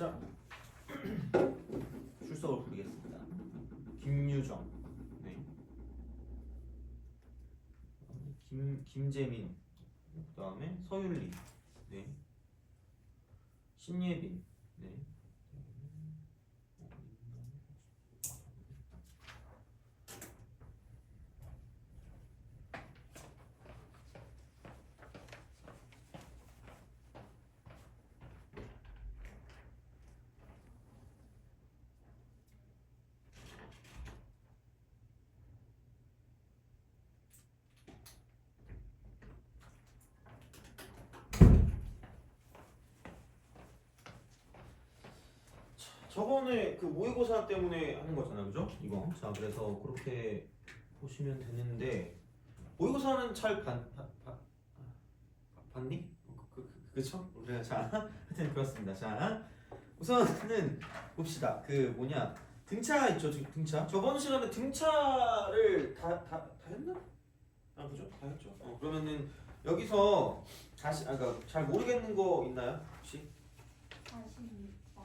자, 출석을 부르겠습니다. 김유정, 네. 김재민, 그다음에 서윤리, 네. 신예빈, 네. 저번에 그 모의고사 때문에 하는 거잖아요, 그죠? 이거. 자, 그래서 그렇게 보시면 되는데 모의고사는 잘 봤니? 그쵸? 우리가 자, 하여튼 그렇습니다. 자, 우선은 봅시다. 그 뭐냐 등차 있죠, 지금 등차. 저번 시간에 등차를 다 했나? 아, 그죠? 다 했죠. 그러면은 여기서 다시 그러니까 잘 모르겠는 거 있나요, 혹시?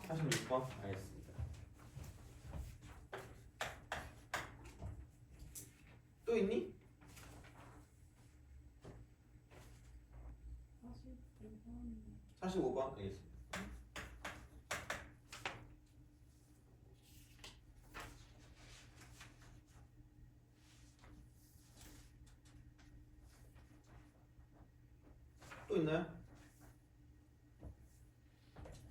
46번 알겠습니다. 또 있니? 45번 알겠습니다. 또 있나요?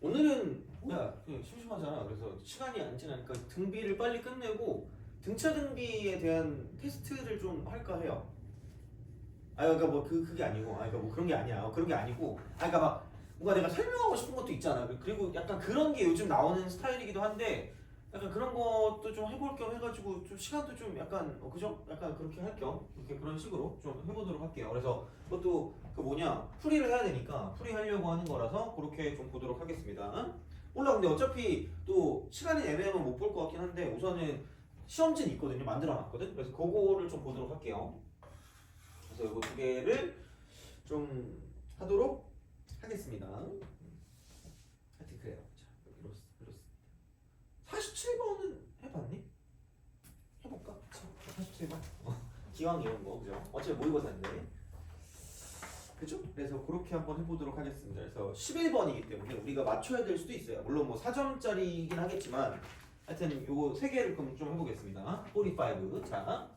오늘은 뭐야 심심하잖아. 그래서 시간이 안 지나니까 등비를 빨리 끝내고 등차 등비에 대한 테스트를 좀 할까 해요. 그러니까 뭐 그게 아니고, 그러니까 뭐 그런 게 아니야. 그런 게 아니고, 그러니까 막 뭔가 내가 설명하고 싶은 것도 있잖아. 그리고 약간 그런 게 요즘 나오는 스타일이기도 한데, 약간 그런 것도 좀 해볼 겸 해가지고 좀 시간도 좀 약간 그죠? 약간 그렇게 할 겸 이렇게 그런 식으로 좀 해보도록 할게요. 그래서 그것도 그 뭐냐 풀이를 해야 되니까 풀이 하려고 하는 거라서 그렇게 좀 보도록 하겠습니다. 몰라 근데 어차피 또 시간이 애매하면 못 볼 것 같긴 한데 우선은 시험지는 있거든요. 만들어놨거든. 그래서 그거를 좀 보도록 할게요. 그래서 이거 두 개를 좀 하도록 하겠습니다. 하여튼 그래요. 자, 그렇습니다. 47번은 해봤니? 해볼까? 47번. 기왕 이런 거, 그죠? 어차피 모의고사인데. 그죠? 그래서 그렇게 한번 해보도록 하겠습니다. 그래서 11번이기 때문에 우리가 맞춰야 될 수도 있어요. 물론 뭐 4점짜리이긴 하겠지만 하여튼 요거 3개를 그럼 좀 해보겠습니다. 45. 자.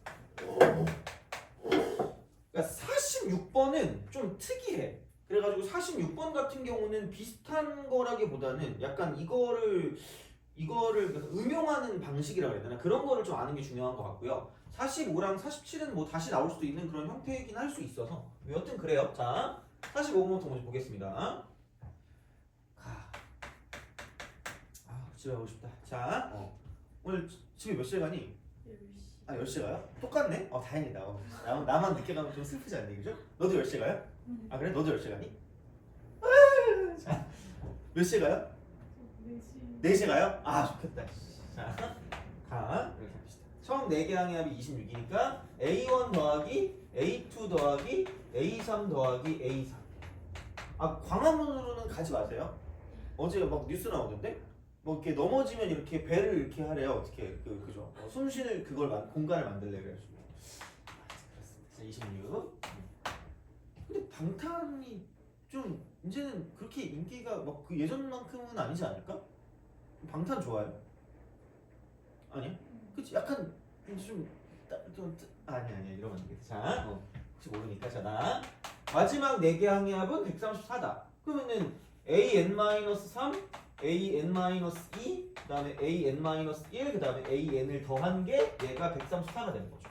그러니까 46번은 좀 특이해. 그래가지고 46번 같은 경우는 비슷한 거라기보다는 약간 이거를 음용하는 방식이라고 해야 되나? 그런 거를 좀 아는 게 중요한 것 같고요. 45랑 47은 뭐 다시 나올 수도 있는 그런 형태이긴 할 수 있어서 여튼 그래요. 자, 45번부터 먼저 보겠습니다. 집에 가고 싶다. 자, 오늘 집에 몇 시에 가니? 10시. 10시에 가요? 똑같네? 다행이다. 나만 늦게 가면 좀 슬프지 않니? 그죠? 너도 10시에 가요? 그래? 너도 10시에 가니? 자, 몇 시에 가요? 4시에 가요? 좋겠다. 자, 이렇게 합시다. 총 4개 항의 합이 26이니까 A1 더하기 A2 더하기 A3 더하기 A4. 광화문으로는 가지 마세요. 어제 막 뉴스 나오던데? 뭐 이렇게 넘어지면 이렇게 배를 이렇게 하래요. 어떻게 그죠? 숨 쉬는 공간을 만들래 그래가지고. 그렇습니다. 26. 근데 방탄이 좀 이제는 그렇게 인기가 막 그 예전만큼은 아니지 않을까? 방탄 좋아요? 아니야? 그치? 약간 아니야 이러면 안 되겠다. 자, 혹시 모르니까 자 마지막 4개 항의 합은 134다. 그러면은 AN-3, AN-2, 그 다음에 AN-1, 그 다음에 AN을 더한 게 얘가 134가 되는 거죠.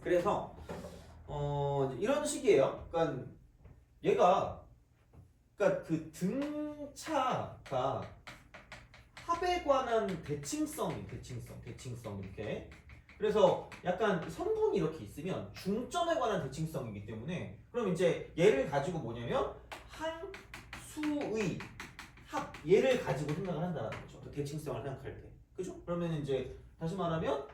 그래서 이런 식이에요. 그러니까 얘가 그 등차가 합에 관한 대칭성 이렇게. 그래서 약간 성분이 이렇게 있으면 중점에 관한 대칭성이기 때문에 그럼 이제 얘를 가지고 뭐냐면 한 수의 합 얘를 가지고 생각을 한다는 거죠. 그 대칭성을 생각할 때. 그죠? 그러면 이제 다시 말하면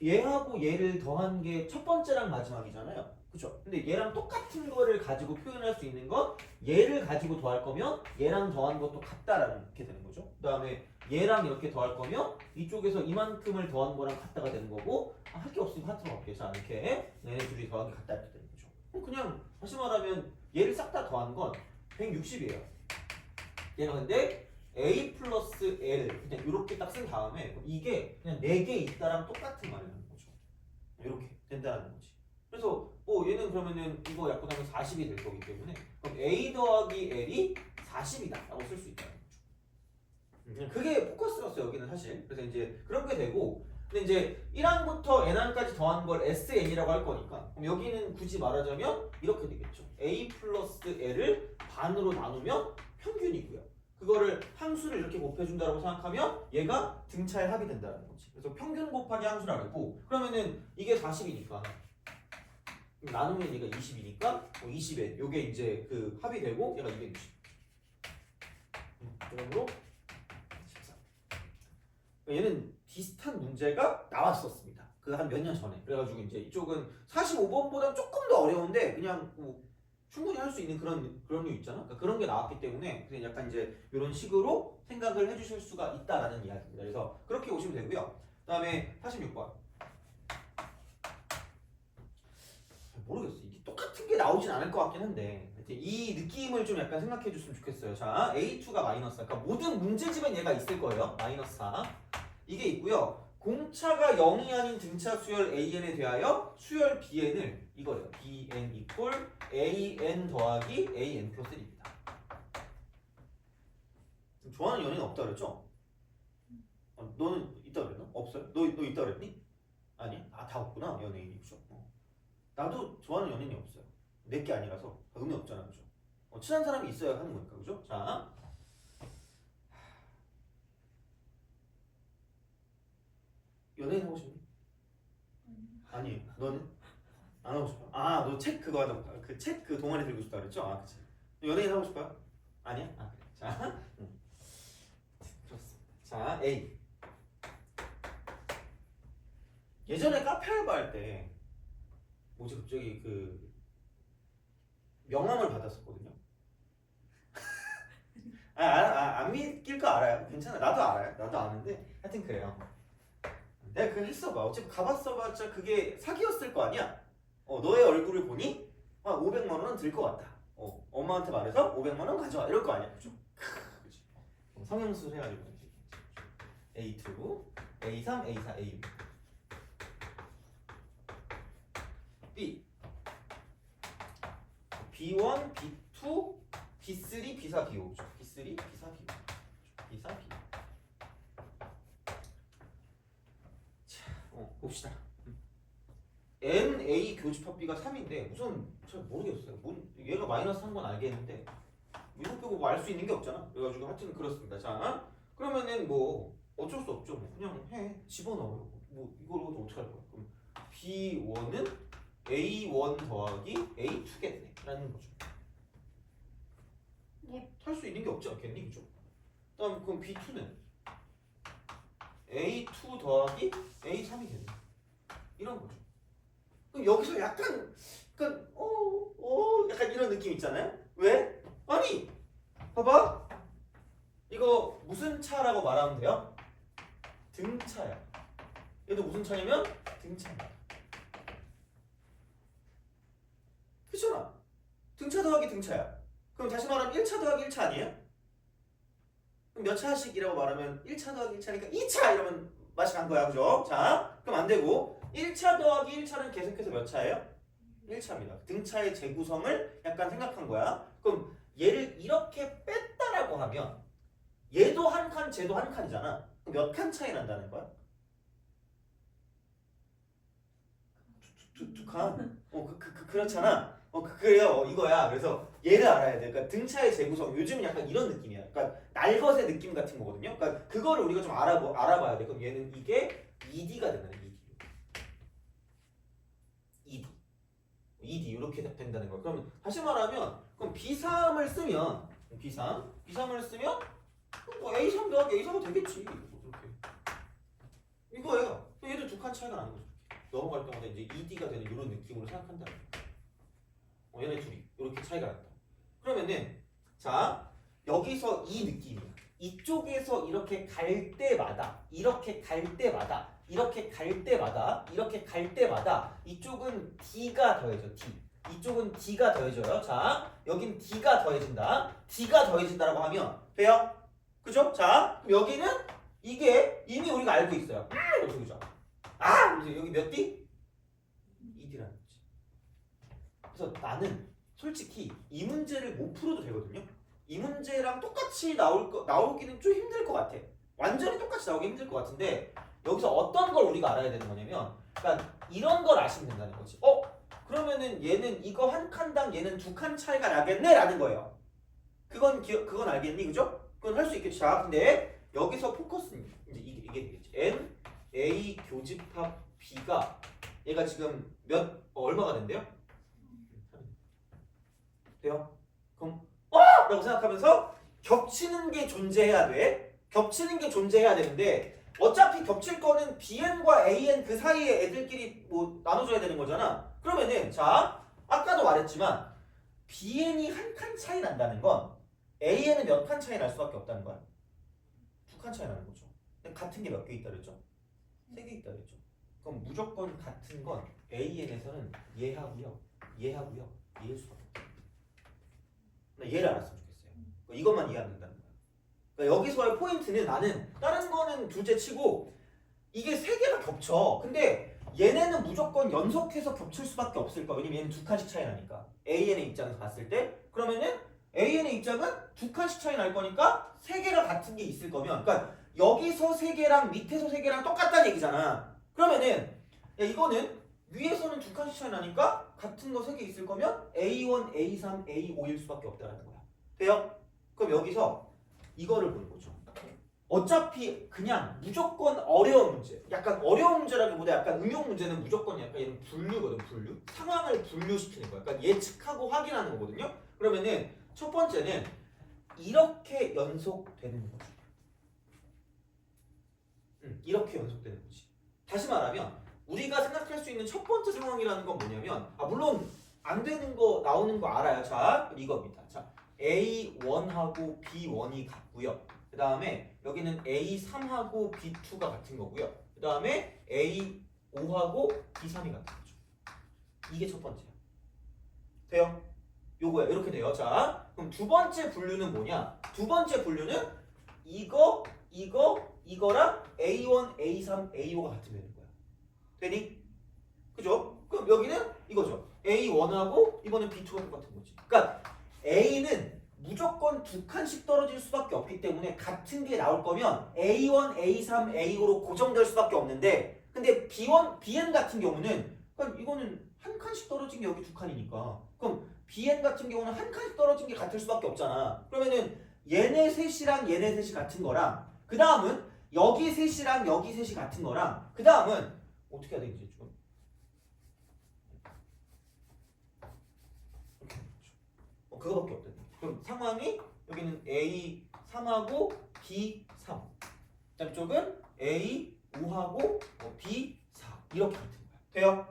얘하고 얘를 더한 게 첫 번째랑 마지막이잖아요. 그죠? 근데 얘랑 똑같은 거를 가지고 표현할 수 있는 건 얘를 가지고 더할 거면 얘랑 더한 것도 같다라는 게 되는 거죠. 그 다음에 얘랑 이렇게 더할 거면 이쪽에서 이만큼을 더한 거랑 같다가 되는 거고 할 게 없으면 하트로 할게. 자 이렇게 얘네 둘이 더한 게 같다 이렇게 되는 거죠. 그럼 그냥 다시 말하면 얘를 싹 다 더한 건 160이에요. 얘는 근데 a 플러스 l 그냥 이렇게 딱 쓴 다음에 이게 그냥 4개 있다랑 똑같은 말이라는 거죠. 이렇게 된다는 거지. 그래서 얘는 그러면은 이거 약분하면 40이 될 거기 때문에 그럼 a 더하기 l이 40이다 라고 쓸 수 있다는 거죠. 그게 포커스였어 여기는 사실. 그래서 이제 그런 게 되고 근데 이제 1항부터 n항까지 더한 걸 sn이라고 할 거니까 그럼 여기는 굳이 말하자면 이렇게 되겠죠. a 플러스 l을 반으로 나누면 평균이고요. 그거를 항수를 이렇게 곱해준다고 생각하면 얘가 등차의 합이 된다는 거지. 그래서 평균 곱하기 항수라고. 그러면은 이게 40이니까 나누면 얘가 20이니까 20에 요게 이제 그 합이 되고 얘가 260. 그러므로 14. 얘는 비슷한 문제가 나왔었습니다. 그 한 몇 년 전에. 그래가지고 이제 이쪽은 45번보다 조금 더 어려운데 그냥 충분히 할 수 있는 그런 류 있잖아. 그러니까 그런 게 나왔기 때문에 그냥 약간 이제 이런 식으로 생각을 해주실 수가 있다라는 이야기입니다. 그래서 그렇게 오시면 되고요. 그다음에 46번. 모르겠어. 이게 똑같은 게 나오진 않을 것 같긴 한데 이 느낌을 좀 약간 생각해 줬으면 좋겠어요. 자, A2가 마이너스 4. 그러니까 모든 문제집엔 얘가 있을 거예요. 마이너스 4. 이게 있고요. 공차가 0이 아닌 등차 수열 AN에 대하여 수열 BN을 이거예요. BN 이퀄 AN 더하기 AN 플러스 1입니다. 좋아하는 연예인 없다 그랬죠? 너는 있다 그랬나? 없어요? 너 있다 그랬니? 아니야? 다 없구나 연예인이. 그죠? 나도 좋아하는 연예인이 없어요. 내게 아니라서 의미 없잖아. 그죠? 친한 사람이 있어야 하는 거니까. 그죠? 자, 연예인 하고 싶니? 아니, 너는? 안 하고 싶어? 너 책 그거 하자. 그 책 그 동아리 들고 싶다 그랬죠? 그치. 연예인 하고 싶어요? 아니야? 그래. 자, 그렇습니다. 자, A. 예전에 카페 알바할 때 뭐지 갑자기 그 명함을 받았었거든요. 안 믿길 거 알아요. 괜찮아. 나도 알아요. 나도 아는데 하여튼 그래요. 내가 그걸 했어봐. 어차피 가봤어봤자 그게 사기였을 거 아니야. 너의 얼굴을 보니 500만 원은 들 것 같다. 엄마한테 말해서 500만 원 가져와 이럴 거 아니야. 그죠? 그치? 성형수술 해가지고 A2, A3, A4, A6. B B1, B2, B3, B4, B5죠. B3, B4, B5. B4, B5. 자, 봅시다. NA 교집합 B가 3인데 우선 잘 모르겠어요. 얘가 마이너스 한 건 알겠는데 이거 빼고 뭐 알 수 있는 게 없잖아. 그래가지고 하여튼 그렇습니다. 자, 그러면은 뭐 어쩔 수 없죠. 뭐 그냥 해. 집어넣어요. 뭐 이걸로 어떻게 할 거야? 그럼 B1은 A1 더하기 A2겠네 라는 거죠. 뭐 할 수 있는 게 없지 않겠니? 그죠? 다음 그럼 B2는 A2 더하기 A3이겠네 이런 거죠. 그럼 여기서 약간 약간 이런 느낌 있잖아요. 왜? 아니 봐봐 이거 무슨 차라고 말하면 돼요? 등차야. 얘도 무슨 차냐면 등차입니다. 그렇잖아. 등차 더하기 등차야. 그럼 다시 말하면 1차 더하기 1차 아니에요? 그럼 몇 차씩이라고 말하면 1차 더하기 1차니까 2차 이러면 맛이 간 거야. 그죠? 자, 그럼 안 되고 1차 더하기 1차는 계속해서 몇 차예요? 1차입니다. 등차의 재구성을 약간 생각한 거야. 그럼 얘를 이렇게 뺐다라고 하면 얘도 한 칸, 쟤도 한 칸이잖아. 그럼 몇 칸 차이 난다는 거야? 두 칸? 그렇잖아. 그래요. 이거야. 그래서 얘를 알아야 돼. 그러니까 등차의 재구성. 요즘은 약간 이런 느낌이야. 그러니까 날것의 느낌 같은 거거든요. 그러니까 그거를 우리가 좀 알아봐야 돼. 그럼 얘는 이게 ED가 된다는 거야. ED 이렇게 된다는 거야. 그러면 다시 말하면 그럼 B3을 쓰면 B3을 쓰면 뭐 A3 더하기 A4가 되겠지. 이렇게 이거예요. 얘도 두 칸 차이가 나는 거죠. 넘어갈 때마다 이제 ED가 되는 이런 느낌으로 생각한다. 얘네 둘이 이렇게 차이가 났다. 그러면은 자 여기서 이 느낌이야. 이쪽에서 이렇게 갈 때마다 이렇게 갈 때마다 이렇게 갈 때마다 이렇게 갈 때마다 이쪽은 D가 더해져. D. 이쪽은 D가 더해져요. 자 여긴 D가 더해진다. D가 더해진다라고 하면 돼요? 그죠? 자 그럼 여기는 이게 이미 우리가 알고 있어요. 이렇게 그죠? 그래서 여기 몇 D? 2D라는 거지. 그래서 나는 솔직히 이 문제를 못 풀어도 되거든요. 이 문제랑 똑같이 나오기는 좀 힘들 것 같아. 완전히 똑같이 나오기 힘들 것 같은데 여기서 어떤 걸 우리가 알아야 되는 거냐면 그러니까 이런 걸 아시면 된다는 거지. 그러면은 얘는 이거 한 칸당 얘는 두 칸 차이가 나겠네 라는 거예요. 그건 알겠니? 그죠? 그건 할 수 있겠지. 자 근데 여기서 포커스는 이제 이게 되겠지. N, A 교집합 B가 얘가 지금 얼마가 된대요? 돼요? 그럼 라고 생각하면서 겹치는 게 존재해야 돼. 겹치는 게 존재해야 되는데 어차피 겹칠 거는 BN과 AN 그 사이에 애들끼리 뭐 나눠줘야 되는 거잖아. 그러면은 자 아까도 말했지만 BN이 한 칸 차이 난다는 건 AN은 몇 칸 차이 날 수밖에 없다는 거야. 두 칸 차이 나는 거죠. 근데 같은 게 몇 개 있다 그랬죠? 3개 있다 그랬죠. 그럼 무조건 같은 건 AN에서는 얘하고요, 얘하고요, 얘일 수밖에 없다. 나 얘를 알았으면 좋겠어요. 이것만 이해하면 된다는 거야. 그러니까 여기서의 포인트는 나는 다른 거는 둘째 치고 이게 세 개가 겹쳐. 근데 얘네는 무조건 연속해서 겹칠 수밖에 없을 거야. 왜냐면 얘는 두 칸씩 차이 나니까. AN의 입장에서 봤을 때 그러면은 AN의 입장은 두 칸씩 차이 날 거니까 세 개가 같은 게 있을 거면 그러니까 여기서 세 개랑 밑에서 세 개랑 똑같다는 얘기잖아. 그러면은 야, 이거는 위에서는 두 칸씩 차이 나니까 같은 거 세 개 있을 거면 A1, A3, A5일 수밖에 없다는 거야. 돼요? 그럼 여기서 이거를 보는 거죠. 어차피 그냥 무조건 어려운 문제, 약간 어려운 문제라기보다 약간 응용 문제는 무조건 약간 얘는 분류거든. 분류. 상황을 분류시키는 거야. 그러니까 예측하고 확인하는 거거든요. 그러면은 첫 번째는 이렇게 연속되는 거죠. 이렇게 연속되는 거지. 다시 말하면 우리가 생각할 수 있는 첫 번째 상황이라는 건 뭐냐면 물론 안 되는 거 나오는 거 알아요. 자 이겁니다. 자 A1하고 B1이 같고요. 그 다음에 여기는 A3하고 B2가 같은 거고요. 그 다음에 A5하고 B3이 같은 거죠. 이게 첫 번째야. 돼요? 요거야. 이렇게 돼요. 자 그럼 두 번째 분류는 뭐냐? 두 번째 분류는 이거랑 A1, A3, A5가 같으면 되는 거야. 되니? 그죠? 그럼 여기는 이거죠. A1하고 이번엔 B2가 똑같은 거지. 그러니까 A는 무조건 두 칸씩 떨어질 수밖에 없기 때문에 같은 게 나올 거면 A1, A3, A5로 고정될 수밖에 없는데 근데 BN 같은 경우는 그러니까 이거는 한 칸씩 떨어진 게 여기 두 칸이니까 그럼 BN 같은 경우는 한 칸씩 떨어진 게 같을 수밖에 없잖아. 그러면은 얘네 셋이랑 얘네 셋이 같은 거랑 그 다음은 여기 셋이랑 여기 셋이 같은 거랑 그 다음은 어떻게 해야 되지 지금? 그거밖에 없다. 그럼 상황이 여기는 A3하고 B3 그다음 쪽은 A5하고 B4 이렇게 같은 거야. 돼요?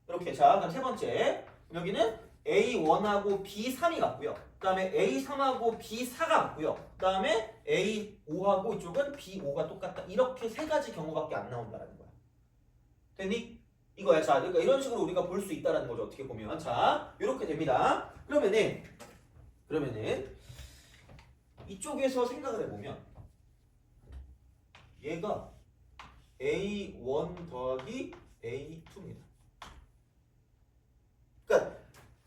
이렇게. 자 그럼 세 번째 여기는 A1하고 B3이 같고요. 그 다음에 A3하고 B4가 같고요. 그 다음에 A5하고 이쪽은 B5가 똑같다. 이렇게 세 가지 경우밖에 안 나온다는 거야. 됐니? 이거야. 자 그러니까 이런 식으로 우리가 볼 수 있다는 거죠. 어떻게 보면. 자 이렇게 됩니다. 그러면은 이쪽에서 생각을 해보면 얘가 A1 더하기 A2입니다. 그러니까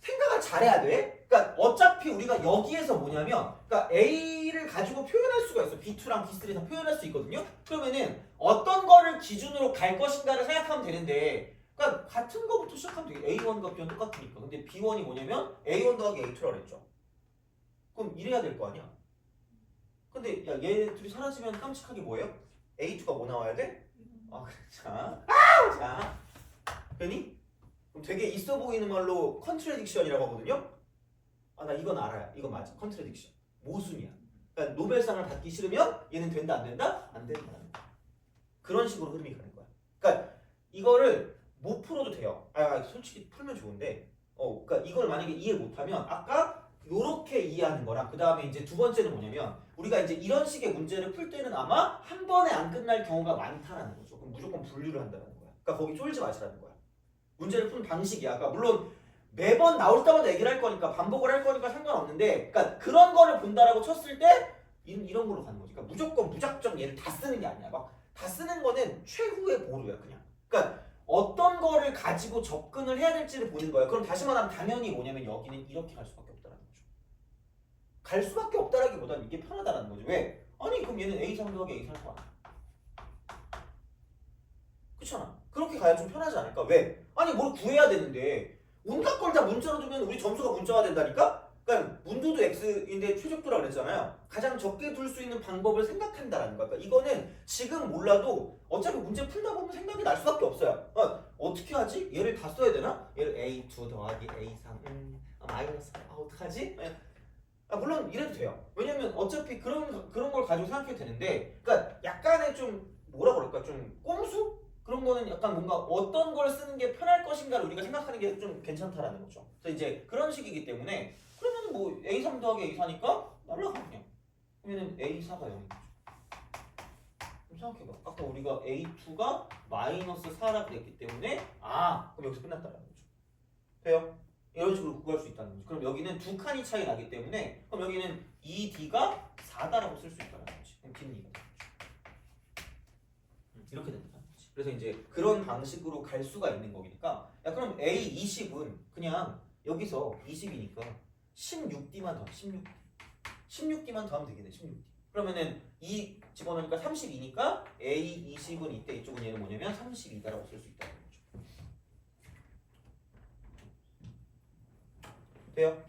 생각을 잘해야 돼. 그러니까 어차피 우리가 여기에서 뭐냐면 그러니까 A를 가지고 표현할 수가 있어. B2랑 B3 다 표현할 수 있거든요. 그러면은 어떤 거를 기준으로 갈 것인가를 생각하면 되는데 그러니까 같은 거부터 시작하면 되게 A1과 B는 똑같으니까. 근데 B1이 뭐냐면 A1 더하기 A2라고 그랬죠. 그럼 이래야 될 거 아니야. 근데 야 얘 둘이 사라지면 깜찍하게 뭐예요? A2가 뭐 나와야 돼? 그래. 자 되니? 그럼 되게 있어 보이는 말로 컨트래딕션이라고 하거든요. 나 이건 알아요. 이건 맞아. 컨트래딕션. 모순이야. 그러니까 노벨상을 받기 싫으면 얘는 된다 안 된다? 안 된다는 거야. 그런 식으로 흐름이 가는 거야. 그러니까 이거를 못 풀어도 돼요. 솔직히 풀면 좋은데 그러니까 이걸 만약에 이해 못하면 아까 요렇게 이해하는 거랑 그 다음에 이제 두 번째는 뭐냐면 우리가 이제 이런 식의 문제를 풀 때는 아마 한 번에 안 끝날 경우가 많다라는 거죠. 그럼 무조건 분류를 한다는 거야. 그러니까 거기 쫄지 마시라는 거야. 문제를 푸는 방식이야. 그러니까 물론 매번 나올 때마다 얘기를 할 거니까 반복을 할 거니까 상관없는데 그러니까 그런 거를 본다라고 쳤을 때 이런 걸로 가는 거지. 그러니까 무조건 무작정 얘를 다 쓰는 게 아니야. 막 다 쓰는 거는 최후의 보루야 그냥. 그러니까 어떤 거를 가지고 접근을 해야 될지를 보는 거야. 그럼 다시 말하면 당연히 뭐냐면 여기는 이렇게 갈 수밖에 없다라는 거죠. 갈 수밖에 없다라기보다는 이게 편하다라는 거지. 왜? 아니 그럼 얘는 A3 더하기 A3일 거 아니야. 그렇잖아. 그렇게 가야 좀 편하지 않을까? 왜? 아니 뭘 구해야 되는데 온갖 걸 다 문자로 두면 우리 점수가 문자가 된다니까? 그러니까 문두도 x인데 최적도라 그랬잖아요. 가장 적게 둘 수 있는 방법을 생각한다라는 거야. 그러니까 이거는 지금 몰라도 어차피 문제 풀다 보면 생각이 날 수밖에 없어요. 어떻게 하지? 얘를 다 써야 되나? 얘를 A2 더하기 A3 마이너스 어떡하지? 물론 이래도 돼요. 왜냐면 어차피 그런 걸 가지고 생각해도 되는데 그러니까 약간의 좀 뭐라 그럴까? 좀 꼼수? 그런 거는 약간 뭔가 어떤 걸 쓰는 게 편할 것인가를 우리가 생각하는 게 좀 괜찮다라는 거죠. 그래서 이제 그런 식이기 때문에 그러면 뭐 A3 더하기 A4니까 날라가 그냥. 그러면 A4가 0인 거죠. 그럼 생각해봐. 아까 우리가 A2가 마이너스 4라 그랬기 때문에 그럼 여기서 끝났다라는 거죠. 돼요? 이런 식으로 구할 수 있다는 거죠. 그럼 여기는 두 칸이 차이 나기 때문에 그럼 여기는 2D가 4다라고 쓸 수 있다는 거지. 그럼 D는 이거. 이렇게 된다. 그래서 이제 그런 방식으로 갈 수가 있는 거니까 그럼 A20은 그냥 여기서 20이니까 16D만 더하면 16D만 더하면 되겠네. 16D. 그러면은 2 집어넣으니까 32니까 A20은 이때 이쪽은 얘는 뭐냐면 32다라고 쓸 수 있다는 거죠. 돼요?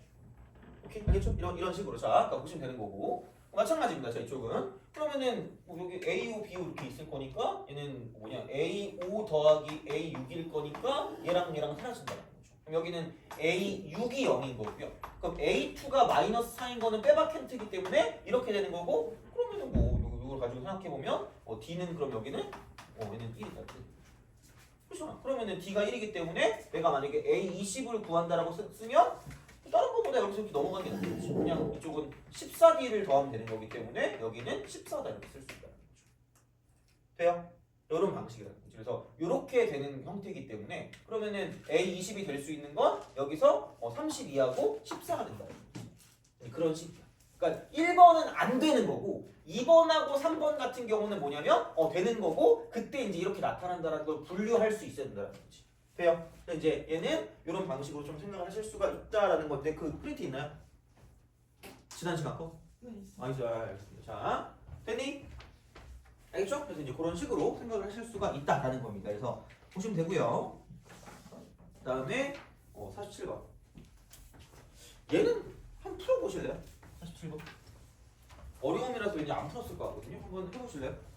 오케이? 알겠죠? 이런 식으로 자 아까 보시면 되는 거고 마찬가지입니다. 자 이쪽은 그러면은 여기 A5, B5 이렇게 있을 거니까 얘는 뭐냐 A5 더하기 A6일 거니까 얘랑 사라진다는 거죠. 그럼 여기는 A6이 0인 거고요. 그럼 A2가 마이너스 4인 거는 빼박캔트이기 때문에 이렇게 되는 거고 그러면은 뭐 이걸 가지고 생각해보면 D는 그럼 여기는 얘는 1이다. 그렇죠? 그러면은 D가 1이기 때문에 내가 만약에 A20을 구한다라고 쓰면 다른 거보다 여기서 이렇게 넘어가는 게 낫겠지. 그냥 이쪽은 14D를 더하면 되는 거기 때문에 여기는 14다 이렇게 쓸 수 있다는 거죠. 돼요? 이런 방식이라는 거죠. 그래서 이렇게 되는 형태이기 때문에 그러면은 A20이 될 수 있는 건 여기서 32하고 14가 된다는 거죠. 그런 식이야. 그러니까 1번은 안 되는 거고 2번하고 3번 같은 경우는 뭐냐면 되는 거고 그때 이제 이렇게 나타난다는 걸 분류할 수 있어야 된다는 거지. 돼요? 이제 얘는 이런 방식으로 좀 생각을 하실 수가 있다라는 건데 그 프린트 있나요? 지난 시간 거? 네, 있어요. 알겠습니다. 자, 됐니? 알겠죠? 그래서 이제 그런 식으로 생각을 하실 수가 있다라는 겁니다. 그래서 보시면 되고요. 그 다음에 47번. 얘는 한번 풀어보실래요? 47번. 어려움이라서 왠지 안 풀었을 것 같거든요. 한번 해보실래요?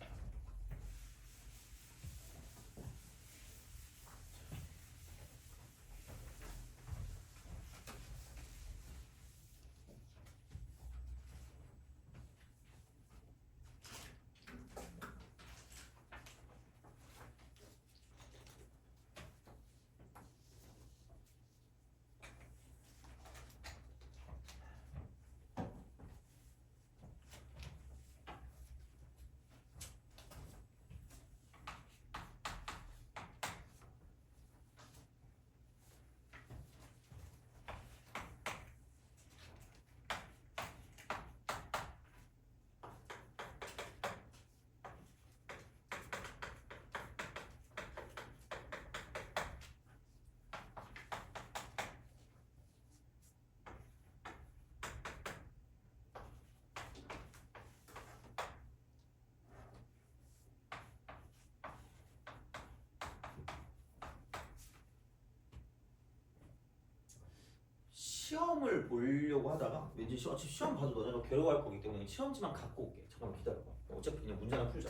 시험을 보려고 하다가 왠지 시험 봐도 너네가 괴로워할 거기 때문에 시험지만 갖고 올게. 잠깐만 기다려봐. 어차피 그냥 문제나 풀자.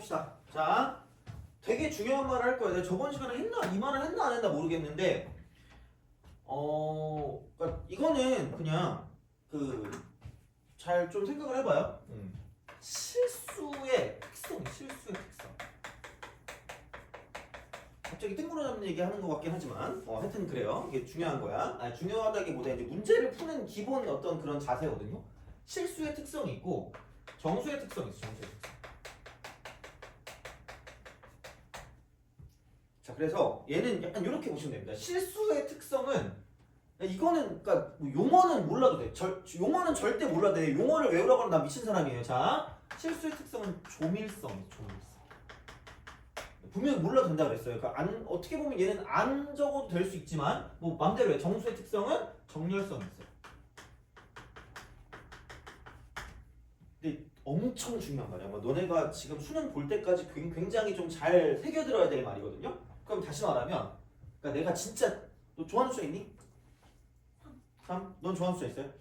봅시다. 자, 되게 중요한 말을 할 거야. 내가 저번 시간에 했나 이 말을 했나 안 했나 모르겠는데, 그러니까 이거는 그냥 그 잘 좀 생각을 해봐요. 실수의 특성, 실수의 특성. 갑자기 뜬구름 잡는 얘기 하는 것 같긴 하지만, 하여튼 그래요. 이게 중요한 거야. 아니, 중요하다기보다 이제 문제를 푸는 기본 어떤 그런 자세거든요. 실수의 특성이 있고 정수의 특성이 있어. 정수의 특성. 자, 그래서 얘는 약간 이렇게 보시면 됩니다. 실수의 특성은 이거는 그러니까 뭐 용어는 몰라도 돼. 용어는 절대 몰라도 돼. 용어를 외우라고 하면 나 미친 사람이에요. 자, 실수의 특성은 조밀성이에요. 조밀성. 분명히 몰라도 된다고 그랬어요. 그러니까 어떻게 보면 얘는 안 적어도 될 수 있지만 뭐 맘대로 해. 정수의 특성은 정렬성이 있어요. 근데 엄청 중요한 말이야. 뭐 너네가 지금 수능 볼 때까지 굉장히 좀 잘 새겨들어야 될 말이거든요. 그럼 다시 말하면, 그러니까 내가 진짜 너 좋아하는 숫자 있니? 3? 넌 좋아하는 숫자 있어요?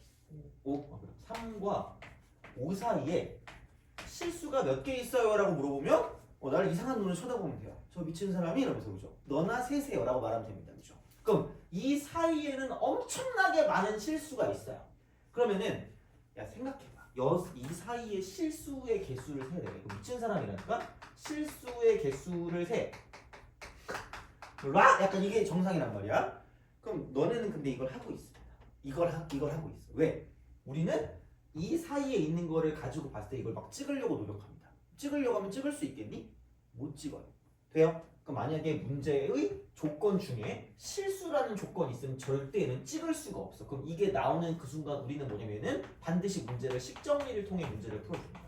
5? 3과 5 사이에 실수가 몇 개 있어요? 라고 물어보면 나를 이상한 눈을 쳐다보면 돼요. 저 미친 사람이? 이러면서 그죠? 너나 세세요 라고 말하면 됩니다. 그죠? 그럼 이 사이에는 엄청나게 많은 실수가 있어요. 그러면은 야 생각해봐. 이 사이에 실수의 개수를 세야 돼. 미친 사람이라니까? 실수의 개수를 세. 약간 이게 정상이란 말이야. 그럼 너네는 근데 이걸 하고 있습니다. 이걸 하고 있어. 왜? 우리는 이 사이에 있는 거를 가지고 봤을 때 이걸 막 찍으려고 노력합니다. 찍으려고 하면 찍을 수 있겠니? 못 찍어요. 돼요? 그럼 만약에 문제의 조건 중에 실수라는 조건이 있으면 절대는 찍을 수가 없어. 그럼 이게 나오는 그 순간 우리는 뭐냐면은 반드시 문제를 식정리를 통해 문제를 풀어줍니다.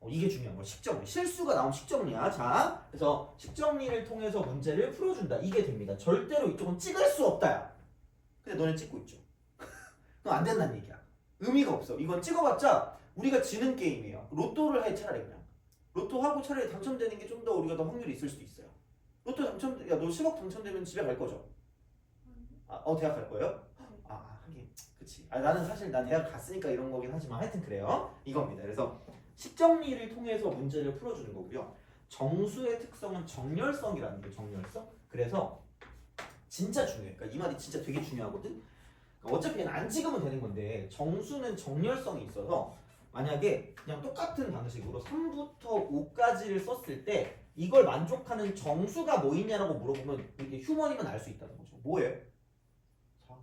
이게 중요한 거야. 식정리. 실수가 나오면 식정리야. 자, 그래서 식정리를 통해서 문제를 풀어준다. 이게 됩니다. 절대로 이쪽은 찍을 수 없다야. 근데 너네 찍고 있죠. 그럼 안 된다는 얘기야. 의미가 없어. 이건 찍어봤자 우리가 지는 게임이에요. 로또를 해 차라리 그냥. 로또 하고 차라리 당첨되는 게 좀 더 우리가 더 확률이 있을 수도 있어요. 로또 야, 너 10억 당첨되면 집에 갈 거죠? 대학 갈 거예요? 하긴, 그치. 나는 사실 난 대학 갔으니까 이런 거긴 하지만 하여튼 그래요. 이겁니다. 그래서 식정리를 통해서 문제를 풀어주는 거고요. 정수의 특성은 정렬성이라는 게 정렬성. 그래서 진짜 중요해. 그러니까 이 말이 진짜 되게 중요하거든. 어차피 얘는 안 찍으면 되는 건데 정수는 정렬성이 있어서 만약에 그냥 똑같은 방식으로 3부터 5까지를 썼을 때 이걸 만족하는 정수가 뭐 있냐라고 물어보면 이게 휴먼이면 알 수 있다는 거죠. 뭐예요? 4.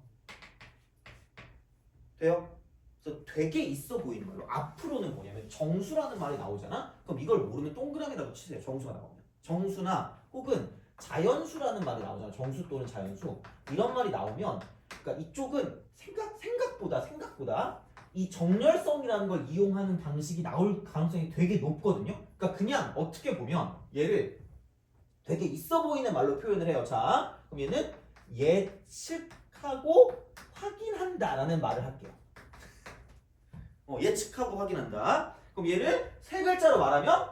돼요? 그래서 되게 있어 보이는 말로 앞으로는 뭐냐면 정수라는 말이 나오잖아? 그럼 이걸 모르면 동그라미라도 치세요. 정수가 나오면. 정수나 혹은 자연수라는 말이 나오잖아. 정수 또는 자연수. 이런 말이 나오면 그러니까 이쪽은 생각보다 이 정렬성이라는 걸 이용하는 방식이 나올 가능성이 되게 높거든요. 그러니까 그냥 어떻게 보면 얘를 되게 있어 보이는 말로 표현을 해요. 자, 그럼 얘는 예측하고 확인한다라는 말을 할게요. 예측하고 확인한다. 그럼 얘를 세 글자로 말하면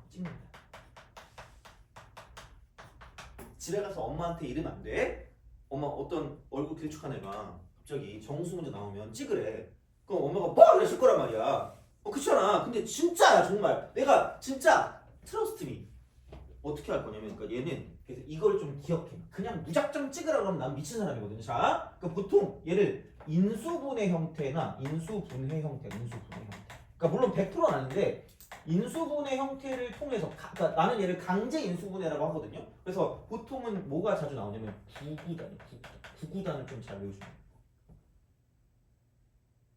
찍는다. 집에 가서 엄마한테 이러면 안 돼. 엄마 어떤 얼굴 길쭉한 애가 갑자기 정수 문제 나오면 찍으래. 그럼 엄마가 뭐 이러실 거란 말이야. 그렇잖아. 근데 진짜야 정말. 내가 진짜 트러스트 미. 어떻게 할 거냐면 그러니까 얘는 그래서 이걸 좀 기억해. 그냥 무작정 찍으라 그러면 난 미친 사람이거든요. 자, 그러니까 보통 얘를 인수분해 형태나 인수분해 형태. 그러니까 물론 100%는 아닌데 인수분해 형태를 통해서 그러니까 나는 얘를 강제 인수분해라고 하거든요. 그래서 보통은 뭐가 자주 나오냐면 구구단을 좀 잘 외우시면 돼요.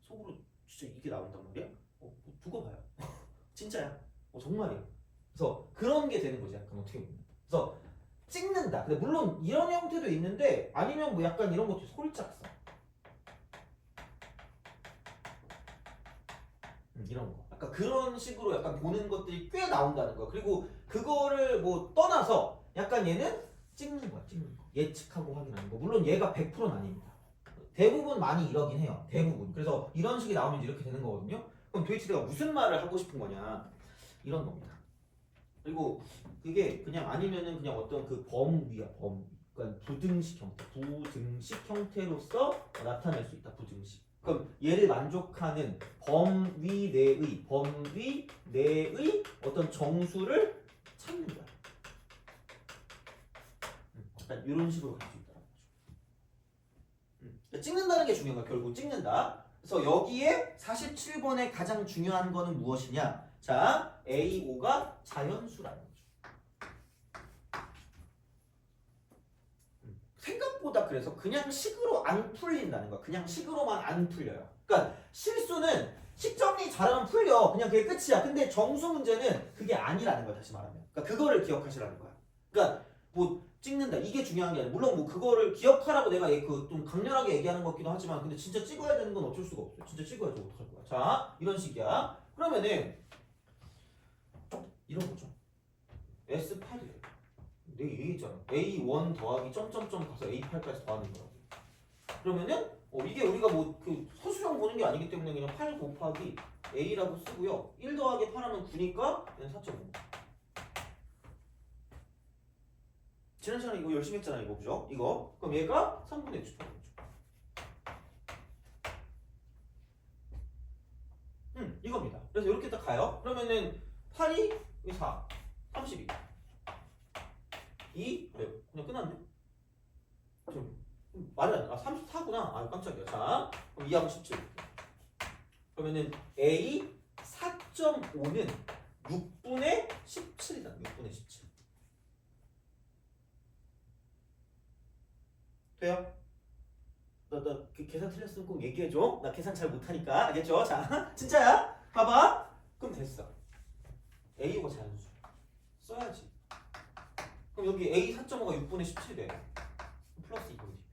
속으로 진짜 이게 나온단 말이야? 두고 봐요. 진짜야. 정말이야. 그래서 그런 게 되는 거지. 약간 어떻게 보면. 그래서 찍는다. 근데 물론 이런 형태도 있는데 아니면 뭐 약간 이런 것도 솔짝성. 이런 거. 약간 그런 식으로 약간 보는 것들이 꽤 나온다는 거. 그리고 그거를 뭐 떠나서 약간 얘는 찍는 거야. 찍는 거. 예측하고 확인하는 거. 물론 얘가 100%는 아닙니다. 대부분 많이 이러긴 해요. 대부분. 그래서 이런 식이 나오면 이렇게 되는 거거든요. 그럼 도대체 내가 무슨 말을 하고 싶은 거냐. 이런 겁니다. 그리고 그게 그냥 아니면은 그냥 어떤 그 범위야. 범위. 그러니까 부등식 형태. 부등식 형태로서 나타낼 수 있다. 부등식. 그럼 얘를 만족하는 범위 내의 어떤 정수를 찾는 거야. 약간 이런 식으로 갈 수 있다는 거죠. 찍는다는 게 중요한 거야. 결국 찍는다. 그래서 여기에 47번의 가장 중요한 거는 무엇이냐? 자, A5가 자연수라는 거죠. 생각보다 그래서 그냥 식으로 안 풀린다는 거야. 그냥 식으로만 안 풀려요. 그러니까 실수는 식정리 잘하면 풀려. 그냥 그게 끝이야. 근데 정수 문제는 그게 아니라는 거야. 다시 말하면. 그러니까 그거를 기억하시라는 거야. 그러니까 뭐 찍는다. 이게 중요한 게 아니라 물론 뭐 그거를 기억하라고 내가 그 좀 강렬하게 얘기하는 것 같기도 하지만 근데 진짜 찍어야 되는 건 어쩔 수가 없어요. 진짜 찍어야지 어떡할 거야. 자, 이런 식이야. 그러면은 이런 거죠. S8이래. 내가 얘기했잖아. A1 더하기 점점점 가서 A8까지 더하는 거라고. 그러면은 이게 우리가 뭐 그 서술형 보는 게 아니기 때문에 그냥 8 곱하기 A라고 쓰고요. 1 더하기 8하면 9니까 얘는 4.5. 지난 시간에 이거 열심히 했잖아 이거 그죠? 이거 그럼 얘가 3분의 68이죠. 이겁니다. 그래서 이렇게 딱 가요. 그러면은 8이 4, 32. 2, 그냥 끝났네. 말이 안 돼. 34구나. 아, 깜짝이야. 자, 그럼 2하고 17. 그러면은 A 4.5는 6분의 17이다. 6분의 17. 돼요? 너 그 계산 틀렸으면 꼭 얘기해줘. 나 계산 잘 못하니까. 알겠죠? 자, 진짜야. 봐봐. 그럼 됐어. A5가 자연수. 써야지. 그럼 여기 A 4.5가 6분의 17이 돼. 플러스 2분의 10.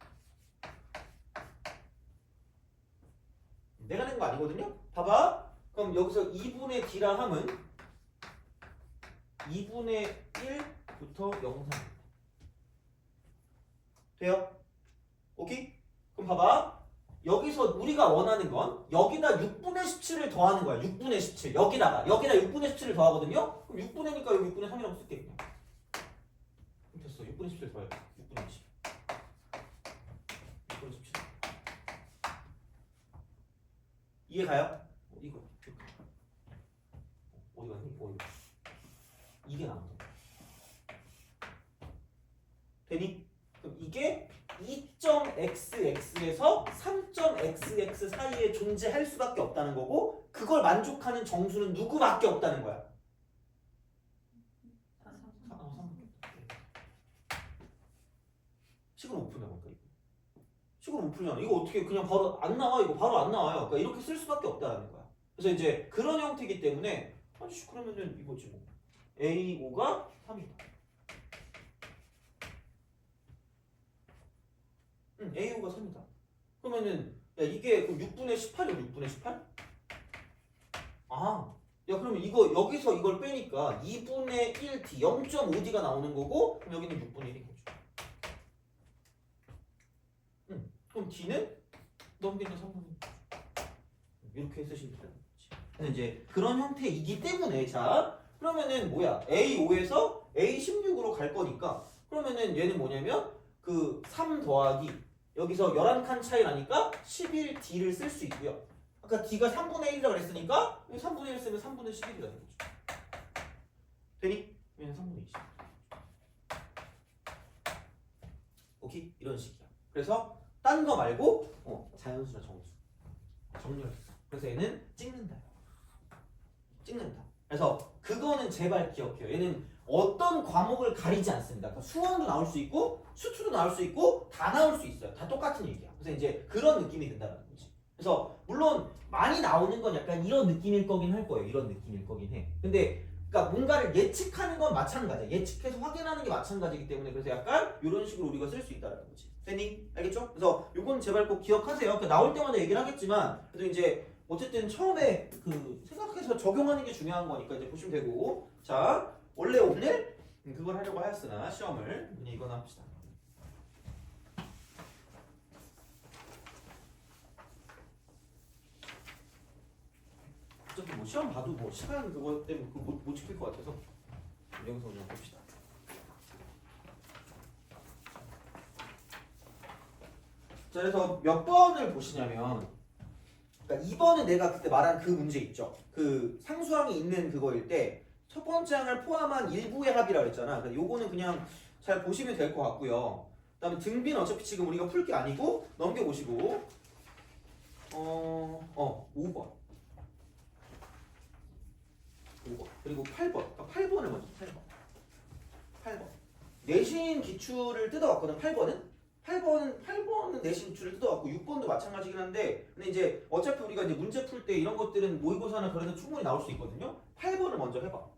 내가 낸 거 아니거든요? 봐봐. 그럼 여기서 2분의 D라 함은 2분의 1부터 0, 3. 돼요? 오케이? 그럼 봐봐. 여기서 우리가 원하는 건 여기다 6분의 17을 더하는 거야. 6분의 17. 여기다 6분의 17을 더하거든요? 그럼 6분의니까 여기 6분의 3이라고 쓸게. 그냥. 됐어. 6분의 17을 더해. 6분의 20. 6분의 17. 이해 가요? 이거. 어디 갔니? 이게 나온다. 되니? 그럼 이게 2.xx에서 3.xx 사이에 존재할 수밖에 없다는 거고 그걸 만족하는 정수는 누구밖에 없다는 거야. 식은 못 푸냐 그러니까 식은 못 풀잖아. 이거 어떻게 그냥 바로 안 나와. 이거 바로 안 나와요. 그러니까 이렇게 쓸 수밖에 없다는 거야. 그래서 이제 그런 형태이기 때문에 아니 그러면은 이거지 뭐 A5가 3이다. A5가 3이다. 그러면은 야 이게 그럼 6분의 18이야. 6분의 18? 아, 야 그러면 이거 여기서 이걸 빼니까 2분의 1D 0.5D가 나오는 거고 그럼 여기는 6분의 1인 거죠. 그럼 D는 넘기는 3분의 1. 이렇게 쓰시면 되는 거지. 근데 이제 그런 형태이기 때문에 자 그러면은 뭐야 A5에서 A16으로 갈 거니까 그러면은 얘는 뭐냐면 그 3 더하기 여기서 11칸 차이 나니까 11D를 쓸 수 있고요. 아까 D가 3분의 1이라고 그랬으니까 3분의 1 쓰면 3분의 11이라는 거죠. 되니? 얘는 3분의 20. 오케이? 이런 식이야. 그래서 딴 거 말고 자연수나 정수. 정렬했어. 그래서 얘는 찍는다. 찍는다. 그래서 그거는 제발 기억해요. 얘는 어떤 과목을 가리지 않습니다. 그러니까 수원도 나올 수 있고 수투도 나올 수 있고 다 나올 수 있어요. 다 똑같은 얘기야. 그래서 이제 그런 느낌이 든다는 거지. 그래서 물론 많이 나오는 건 약간 이런 느낌일 거긴 할 거예요. 이런 느낌일 거긴 해. 근데 그러니까 뭔가를 예측하는 건 마찬가지야. 예측해서 확인하는 게 마찬가지이기 때문에 그래서 약간 이런 식으로 우리가 쓸 수 있다는 거지. 됐니? 알겠죠? 그래서 요건 제발 꼭 기억하세요. 그러니까 나올 때마다 얘기를 하겠지만 그래도 이제 어쨌든 처음에 그 생각해서 적용하는 게 중요한 거니까 이제 보시면 되고 자 원래 오늘 그걸 하려고 하였으나 시험을 그냥 이거나 합시다. 어차피 뭐 시험 봐도 뭐 시간 그거 때문에 그거 못 지킬 것 같아서 여기서 그냥 봅시다. 자 그래서 몇 번을 보시냐면 그러니까 2번은 내가 그때 말한 그 문제 있죠. 그 상수항이 있는 그거일 때 첫 번째 항을 포함한 일부의 합이라고 했잖아. 그러니까 요거는 그냥 잘 보시면 될 것 같고요. 그다음에 등비는 어차피 지금 우리가 풀 게 아니고 넘겨보시고 5번. 5번. 그리고 8번. 그러니까 8번을 먼저 8번. 내신 기출을 뜯어왔거든. 8번은 내신 기출을 뜯어왔고 6번도 마찬가지긴 한데 근데 이제 어차피 우리가 이제 문제 풀 때 이런 것들은 모의고사나 그런 데 충분히 나올 수 있거든요. 8번을 먼저 해봐.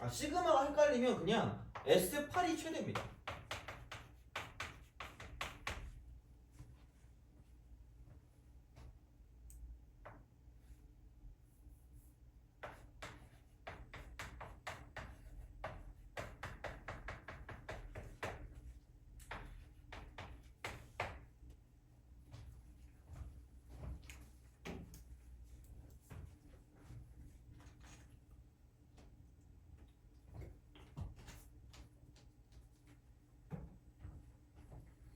시그마가 헷갈리면 그냥 S8이 최대입니다.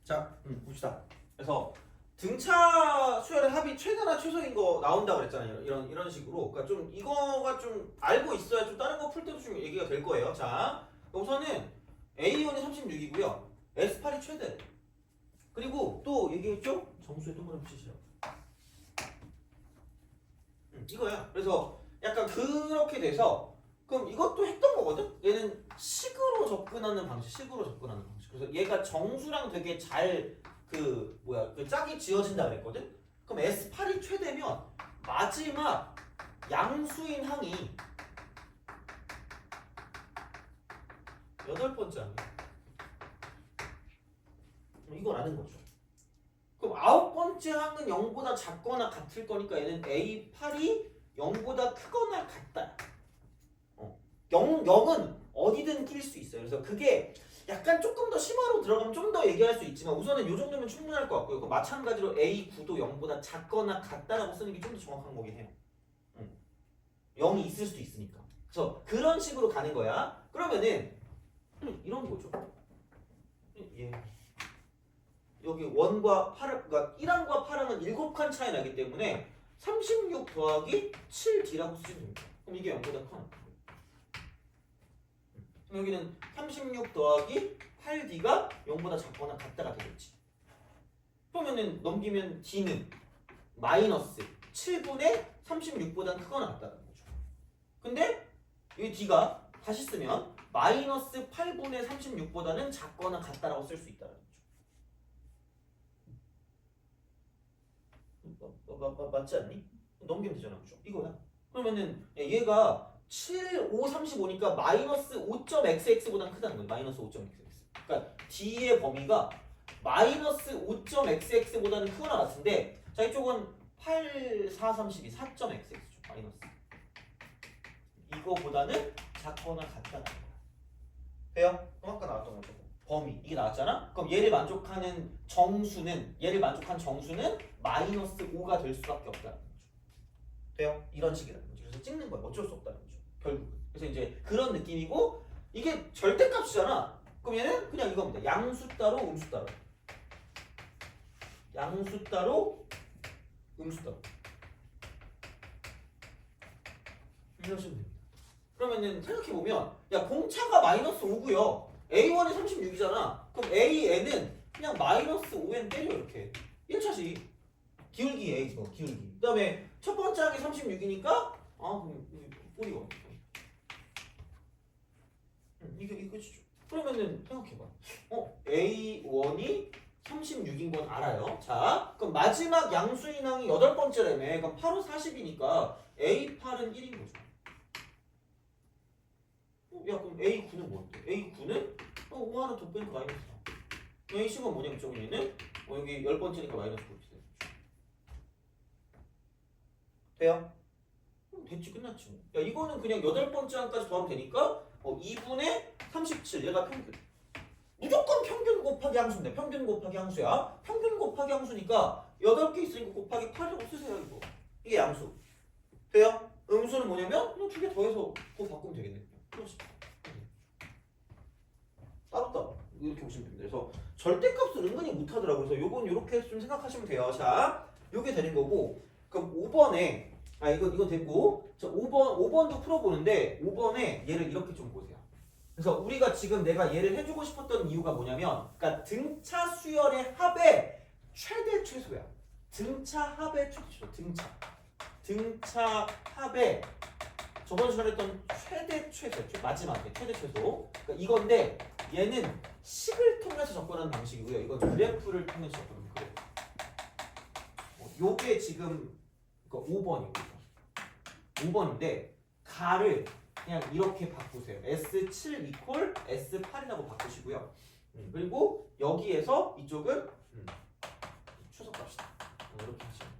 자, 봅시다. 그래서 등차 수열의 합이 최대나 최소인 거 나온다고 그랬잖아요. 이런 식으로. 그러니까 좀 이거가 좀 알고 있어야 좀 다른 거 풀 때도 좀 얘기가 될 거예요. 자, 우선은 A1이 36이고요. S8이 최대. 그리고 또 얘기했죠? 정수의 동그라미 치시죠. 이거야. 그래서 약간 그렇게 돼서 그럼 이것도 했던 거거든? 얘는 식으로 접근하는 방식. 그래서 얘가 정수랑 되게 잘 그 짝이 지어진다 그랬거든? 그럼 S8이 최대면 마지막 양수인 항이 8번째 항이야. 이걸 아는 거죠. 그럼 9번째 항은 0보다 작거나 같을 거니까 얘는 A8이 0보다 크거나 같다. 0은 어디든 끼일 수 있어요. 그래서 그게 약간 조금 더 심화로 들어가면 좀 더 얘기할 수 있지만 우선은 이 정도면 충분할 것 같고요. 마찬가지로 A9도 0보다 작거나 같다라고 쓰는 게 좀 더 정확한 거긴 해요. 0이 있을 수도 있으니까. 그래서 그런 식으로 가는 거야. 그러면은 이런 거죠. 예. 여기 1과 8, 그러니까 1항과 8항은 7칸 차이 나기 때문에 36 더하기 7D라고 쓰시면 됩니다. 그럼 이게 0보다 커. 여기는 36 더하기 8D가 0보다 작거나 같다가 되겠지. 그러면은 넘기면 D는 마이너스 7분의 36보다 크거나 같다는 거죠. 근데 이 D가 다시 쓰면 마이너스 8분의 36보다는 작거나 같다라고 쓸 수 있다는 거죠. 맞지 않니? 넘기면 되잖아. 그죠? 이거야. 그러면은 얘가 7, 5, 35니까 마이너스 5.xx보다는 크다는 거예요. 마이너스 5.xx. 그러니까 D의 범위가 마이너스 5.xx보다는 크거나 같은데 자 이쪽은 8, 4, 32, 4.xx죠. 마이너스. 이거보다는 작거나 같다는 거야. 돼요? 그럼 아까 나왔던 거죠. 범위. 이게 나왔잖아? 그럼 얘를 만족한 정수는 마이너스 5가 될 수밖에 없다는 거죠. 돼요? 이런 식이라는 거죠. 그래서 찍는 거야. 어쩔 수 없다는 거죠. 결국. 그래서 이제 그런 느낌이고 이게 절대값이잖아. 그럼 얘는 그냥 이겁니다. 양수 따로 음수 따로. 양수 따로 음수 따로. 이러시면 됩니다. 그러면은 생각해보면 야 공차가 마이너스 5고요. A1이 36이잖아. 그럼 AN은 그냥 마이너스 5n 때려 이렇게. 1차식. 기울기 A 이거 기울기. 그 다음에 첫 번째 항이 36이니까 그럼 뿌리고 이거죠. 그러면은 생각해봐. A1이 36인 건 알아요. 자, 그럼 마지막 양수인항이 8번째라며. 그럼 8호 40이니까 A8은 1인 거죠. 야, 그럼 A9는 뭔데? A9는 5 하나 더 빼니까 마이너스 4. A10은 뭐냐면 저기는 여기 10번째니까 마이너스 9 이렇게 되죠. 돼요? 됐지, 끝났지 뭐. 야, 이거는 그냥 8번째 항까지 더하면 되니까 2분의 37 얘가 평균. 무조건 평균 곱하기 항수인데 평균 곱하기 항수야. 평균 곱하기 항수니까 8개 있으니까 곱하기 8이라고 쓰세요. 이게 양수. 돼요? 음수는 뭐냐면 그냥 2개 더해서 그거 바꾸면 되겠네. 그렇지. 따로따로 이렇게 보시면 됩니다. 그래서 절대값을 은근히 못하더라고요. 그래서 요건 이렇게 좀 생각하시면 돼요. 자, 요게 되는 거고. 그럼 5번에 이건 됐고. 자, 5번도 풀어보는데 5번에 얘를 이렇게 좀 보세요. 그래서 우리가 지금 내가 얘를 해주고 싶었던 이유가 뭐냐면, 그러니까 등차 수열의 합의 최대 최소야. 등차 합의 최대 최소. 등차 합의 저번 시간에 했던 최대 최소. 마지막에 최대 최소. 그러니까 이건데 얘는 식을 통해서 접근하는 방식이고요. 이건 그래프를 통해서 접근하는 거예요. 요게 지금 5번이거든요. 5번인데 가를 그냥 이렇게 바꾸세요. S7 이퀄 S8이라고 바꾸시고요. 그리고 여기에서 이쪽은 추석합시다. 이렇게 하시면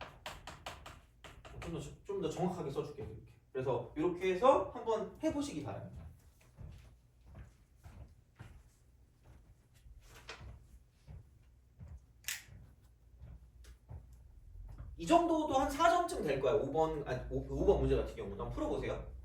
좀 더 정확하게 써줄게요. 이렇게. 그래서 이렇게 해서 한번 해보시기 바랍니다. 이 정도도 한 4점쯤 될 거야. 5번 문제 같은 경우는 한번 풀어보세요.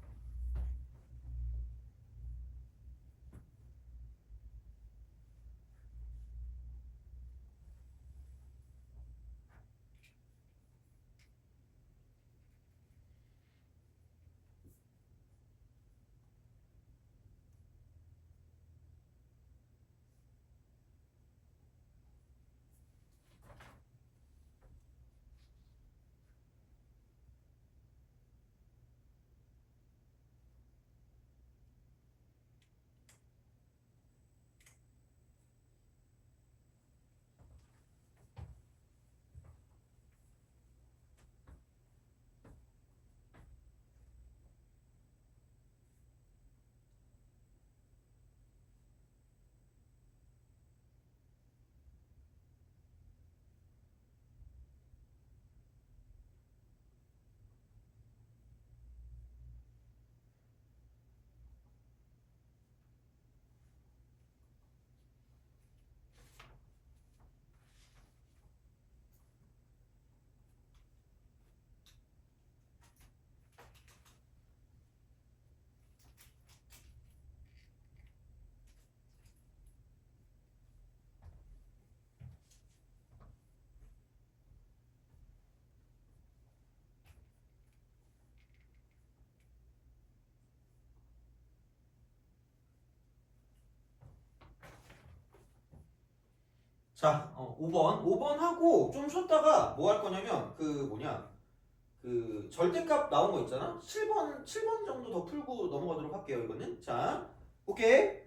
자, 5번 하고 좀 쉬었다가 뭐 할 거냐면 그 절대값 나온 거 있잖아. 7번 정도 더 풀고 넘어가도록 할게요. 이거는. 자, 오케이.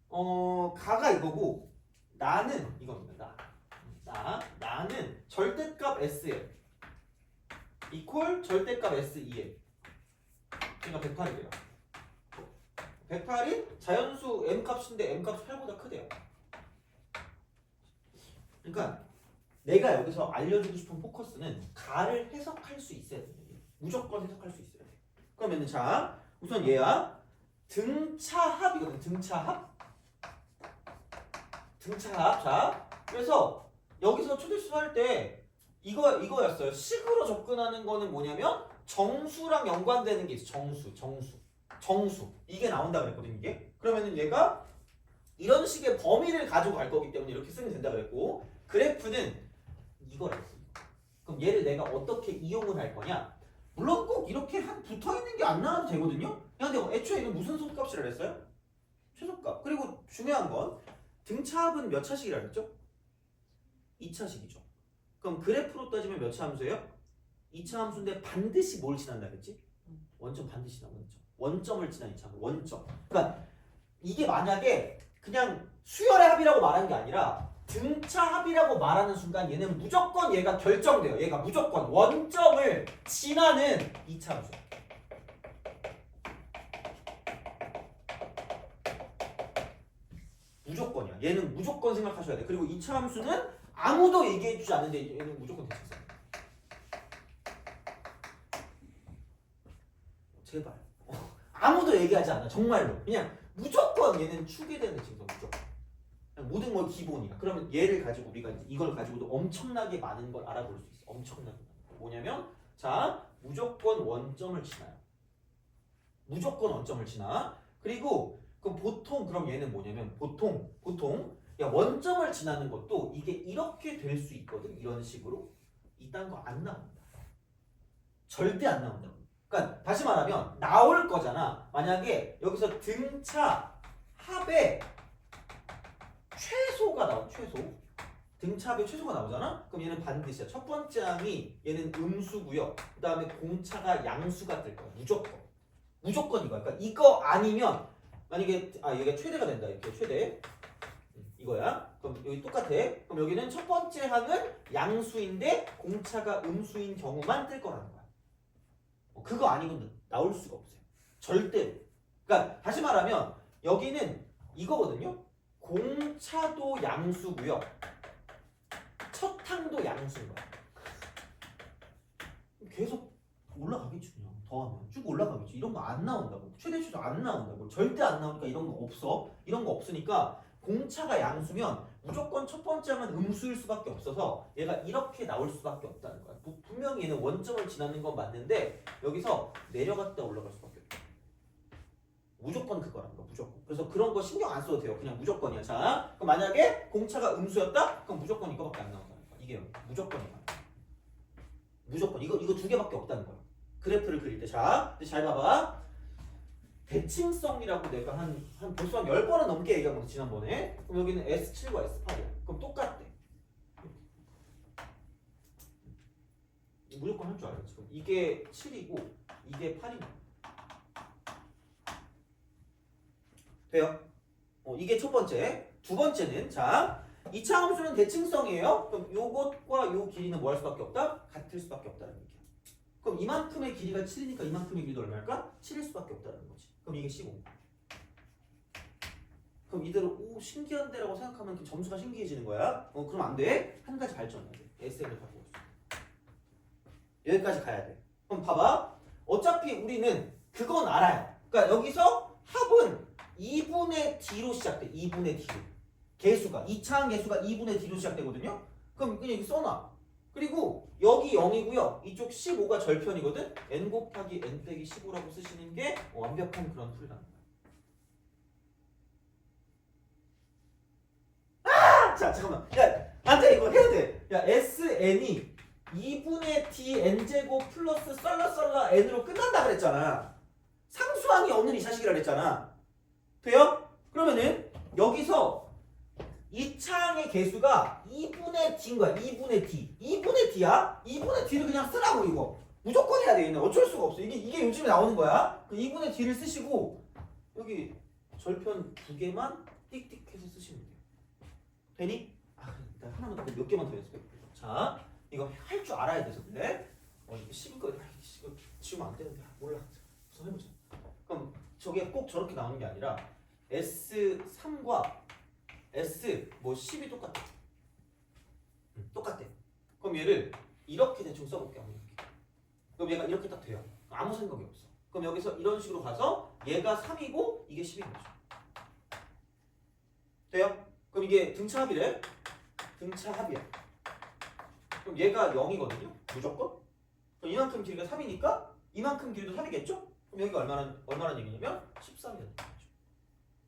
가가 이거고 나는 이겁니다. 나는 절대값 S에 이퀄 절대값 S2에 그러니까 108이래요. 108이 자연수 M값인데 M값이 8보다 크대요. 그러니까 내가 여기서 알려주고 싶은 포커스는 가를 해석할 수 있어야 돼. 무조건 해석할 수 있어야 돼. 그러면은 자, 우선 얘야 등차합이거든. 등차합. 자, 그래서 여기서 초대수 할 때 이거였어요. 식으로 접근하는 거는 뭐냐면 정수랑 연관되는 게 있어. 정수. 이게 나온다 그랬거든 이게. 그러면은 얘가 이런 식의 범위를 가지고 갈 거기 때문에 이렇게 쓰면 된다 그랬고, 그래프는 이거라 했어. 그럼 얘를 내가 어떻게 이용을 할 거냐? 물론 꼭 이렇게 한 붙어 있는 게 안 나와도 되거든요. 야, 근데 애초에 이건 무슨 소값이라 그랬어요? 최소값. 그리고 중요한 건 등차합은 몇 차식이라 그랬죠? 2차식이죠. 그럼 그래프로 따지면 몇 차 함수예요? 2차 함수인데 반드시 뭘 지난다 그랬지? 원점 반드시 지나. 원점을 지난 2차 함수. 원점. 그러니까 이게 만약에 그냥 수열의 합이라고 말하는 게 아니라 등차 합이라고 말하는 순간 얘는 무조건 얘가 결정돼요. 얘가 무조건 원점을 지나는 이차함수야. 무조건이야. 얘는 무조건 생각하셔야 돼. 그리고 이차함수는 아무도 얘기해주지 않는데 얘는 무조건 대칭성. 제발. 아무도 얘기하지 않아. 정말로. 그냥 무조건 얘는 추계되는 대칭성. 무조건. 그냥 모든 건 기본이야. 그러면 얘를 가지고 우리가 이걸 가지고도 엄청나게 많은 걸 알아볼 수 있어. 엄청나게 많은. 뭐냐면 자 무조건 원점을 지나요. 무조건 원점을 지나. 그리고 그럼 보통 그럼 얘는 뭐냐면 보통 야 원점을 지나는 것도 이게 이렇게 될 수 있거든. 이런 식으로 이딴 거 안 나온다. 절대 안 나온다고. 그러니까 다시 말하면 나올 거잖아. 만약에 여기서 등차 합의 최소가 나와. 최소. 등차 합의 최소가 나오잖아. 그럼 얘는 반드시야. 첫 번째 항이 얘는 음수고요. 그 다음에 공차가 양수가 뜰 거야. 무조건 이거야. 그러니까 이거 아니면 만약에 여기가 최대가 된다. 이렇게 최대. 이거야. 그럼 여기 똑같아. 그럼 여기는 첫 번째 항은 양수인데 공차가 음수인 경우만 뜰 거라는 거야. 그거 아니면 나올 수가 없어요. 절대로. 그러니까 다시 말하면 여기는 이거거든요. 공차도 양수고요. 첫 항도 양수인 거야. 계속 올라가겠지 그냥. 더하면 쭉 올라가겠지. 이런 거 안 나온다고. 최대 최소 안 나온다고. 절대 안 나오니까 이런 거 없어. 이런 거 없으니까 공차가 양수면 무조건 첫 번째 항은 음수일 수밖에 없어서 얘가 이렇게 나올 수밖에 없다는 거야. 분명히 얘는 원점을 지나는 건 맞는데 여기서 내려갔다 올라갈 수밖에 없다. 무조건 그거라는 거야. 무조건. 그래서 그런 거 신경 안 써도 돼요. 그냥 무조건이야. 자, 그럼 만약에 공차가 음수였다? 그럼 무조건 이거밖에 안 나온다는 거야. 이게 무조건이야. 무조건. 이거 두 개밖에 없다는 거야. 그래프를 그릴 때. 자, 잘 봐봐. 대칭성이라고 내가 벌써 한 10번은 넘게 얘기한 거지 지난번에. 그럼 여기는 S7과 S8이야. 그럼 똑같대. 무조건 할 줄 알아요. 지금 이게 7이고 이게 8이고. 돼요? 이게 첫 번째. 두 번째는 자 이차 함수는 대칭성이에요. 그럼 요것과 요 길이는 뭐 할 수밖에 없다? 같을 수밖에 없다는 얘기야. 그럼 이만큼의 길이가 7이니까 이만큼의 길이도 얼마일까? 7일 수밖에 없다는 거지. 그럼 이게 15. 그럼 이대로 오 신기한데라고 생각하면 그 점수가 신기해지는 거야. 그럼 안 돼. 한 가지 발전해야 돼. SN을 갖고 있어. 여기까지 가야 돼. 그럼 봐봐. 어차피 우리는 그건 알아요. 그러니까 여기서 합은 2분의 D로 시작돼. 2분의 D로. 개수가 2차항 개수가 2분의 D로 시작되거든요. 그럼 그냥 여기 써놔. 그리고 여기 0이고요. 이쪽 15가 절편이거든. n 곱하기 n 빼기 15라고 쓰시는 게 완벽한 그런 풀이라는 거야. 자 잠깐만. 야 안돼 이거 해야 돼. 야 SN이 2분의 D n제곱 플러스 썰라 n으로 끝난다 그랬잖아. 상수항이 없는 이 자식이라 그랬잖아. 돼요? 그러면은 여기서 2차항의 개수가 2분의 D인 거야. 2분의 D. 2분의 D야? 2분의 D를 그냥 쓰라고 이거. 무조건 해야 돼. 얘는 어쩔 수가 없어. 이게 요즘에 나오는 거야. 그 2분의 D를 쓰시고 여기 절편 두 개만 띡띡해서 쓰시면 돼요. 되니? 일단 하나만 더 몇 개만 더 연습해. 자, 이거 할 줄 알아야 돼서 그래. 이거 식은 거 이거 지우면 안 되는데 몰라. 우선 해보자. 그럼 저게 꼭 저렇게 나오는 게 아니라 S3과 S 뭐 10이 똑같아. 똑같대. 그럼 얘를 이렇게 대충 써볼게. 이렇게. 그럼 얘가 이렇게 딱 돼요. 아무 생각이 없어. 그럼 여기서 이런 식으로 가서 얘가 3이고 이게 10인 거죠. 돼요? 그럼 이게 등차 합이래. 등차 합이야. 그럼 얘가 0이거든요. 무조건. 그럼 이만큼 길이가 3이니까 이만큼 길이도 3이겠죠? 그럼 여기가 얼마나 얘기냐면 13이라는 거죠.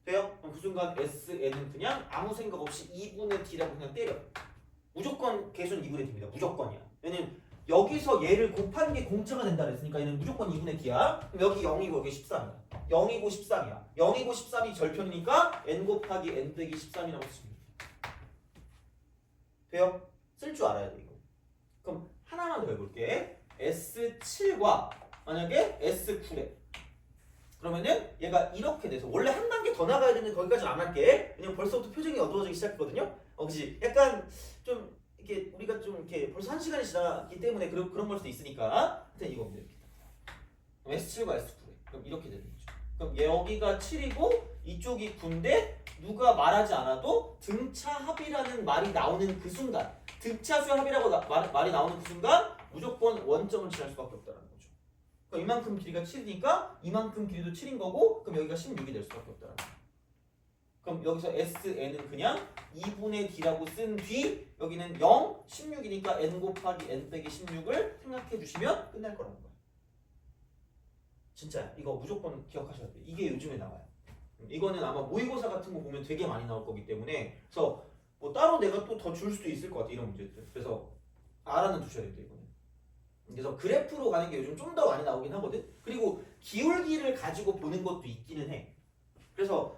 돼요? 그럼 그 순간 SN은 그냥 아무 생각 없이 2분의 D라고 그냥 때려. 무조건 개수는 2분의 D입니다. 무조건이야. 얘는 여기서 얘를 곱하는 게 공차가 된다 그랬으니까 얘는 무조건 2분의 D야. 그럼 여기 0이고 여기 13이야. 0이고 13이야. 0이고 13이 절편이니까 n 곱하기 n 빼기 13이라고 쓰시면 돼요? 쓸 줄 알아야 돼 이거. 그럼 하나만 더 해볼게. S7과 만약에 S9래. 그러면은 얘가 이렇게 돼서 원래 한 단계 더 나가야 되는데 거기까지는 안 할게. 왜냐면 벌써부터 표정이 어두워지기 시작했거든요. 그지? 약간 좀 이렇게 우리가 좀 이렇게 벌써 1시간이 지났기 때문에 그런 걸 수도 있으니까. 하여튼 이겁니다. 이렇게. 그럼 S7과 S9. 그럼 이렇게 되는 거죠. 그럼 여기가 7이고 이쪽이 9인데 누가 말하지 않아도 등차 합이라는 말이 나오는 그 순간, 등차수 합이라고 말이 나오는 그 순간 무조건 원점을 지날 수밖에 없다는 거죠. 그럼 이만큼 길이가 7이니까 이만큼 길이도 7인 거고 그럼 여기가 16이 될 수밖에 없다는 거죠. 그럼 여기서 SN은 그냥 2분의 D라고 쓴 뒤 여기는 0, 16이니까 N 곱하기 N 빼기 16을 생각해 주시면 끝날 거라는 거예요. 진짜 이거 무조건 기억하셔야 돼요. 이게 요즘에 나와요. 이거는 아마 모의고사 같은 거 보면 되게 많이 나올 거기 때문에 그래서 뭐 따로 내가 또 더 줄 수도 있을 것 같아 이런 문제들. 그래서 알아는 두셔야 돼요 이거는. 그래서 그래프로 가는 게 요즘 좀 더 많이 나오긴 하거든. 그리고 기울기를 가지고 보는 것도 있기는 해. 그래서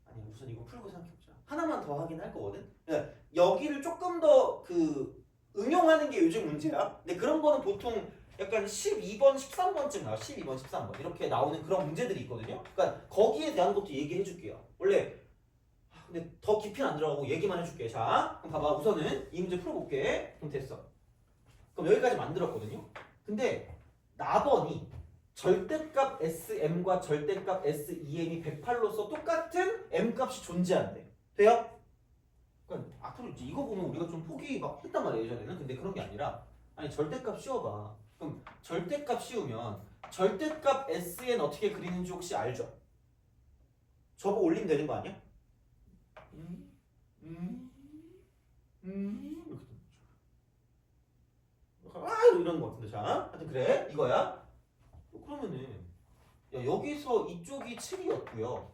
아니 우선 이거 풀고 생각해보자. 하나만 더 하긴 할 거거든. 그러니까 여기를 조금 더 그 응용하는 게 요즘 문제야. 근데 그런 거는 보통 약간 12번, 13번쯤 나와. 12번, 13번 이렇게 나오는 그런 문제들이 있거든요. 그러니까 거기에 대한 것도 얘기해 줄게요. 원래 근데 더 깊이는 안 들어가고 얘기만 해줄게. 자, 그럼 봐봐. 우선은 이 문제 풀어볼게. 그럼 됐어. 그럼 여기까지 만들었거든요. 근데 나번이 절대값 SM과 절대값 SEM이 108로서 똑같은 M값이 존재한대. 돼요? 그러니까 앞으로 이제 이거 보면 우리가 좀 포기 막 했단 말이에요 예전에는. 근데 그런 게 아니라 아니 절대값 씌워봐. 그럼 절대값 씌우면 절대값 SN 어떻게 그리는지 혹시 알죠? 저거 올리면 되는 거 아니야? 이렇게 이런 거 같은데. 자, 하여튼 그래 이거야. 그러면은 야, 여기서 이쪽이 7이었고요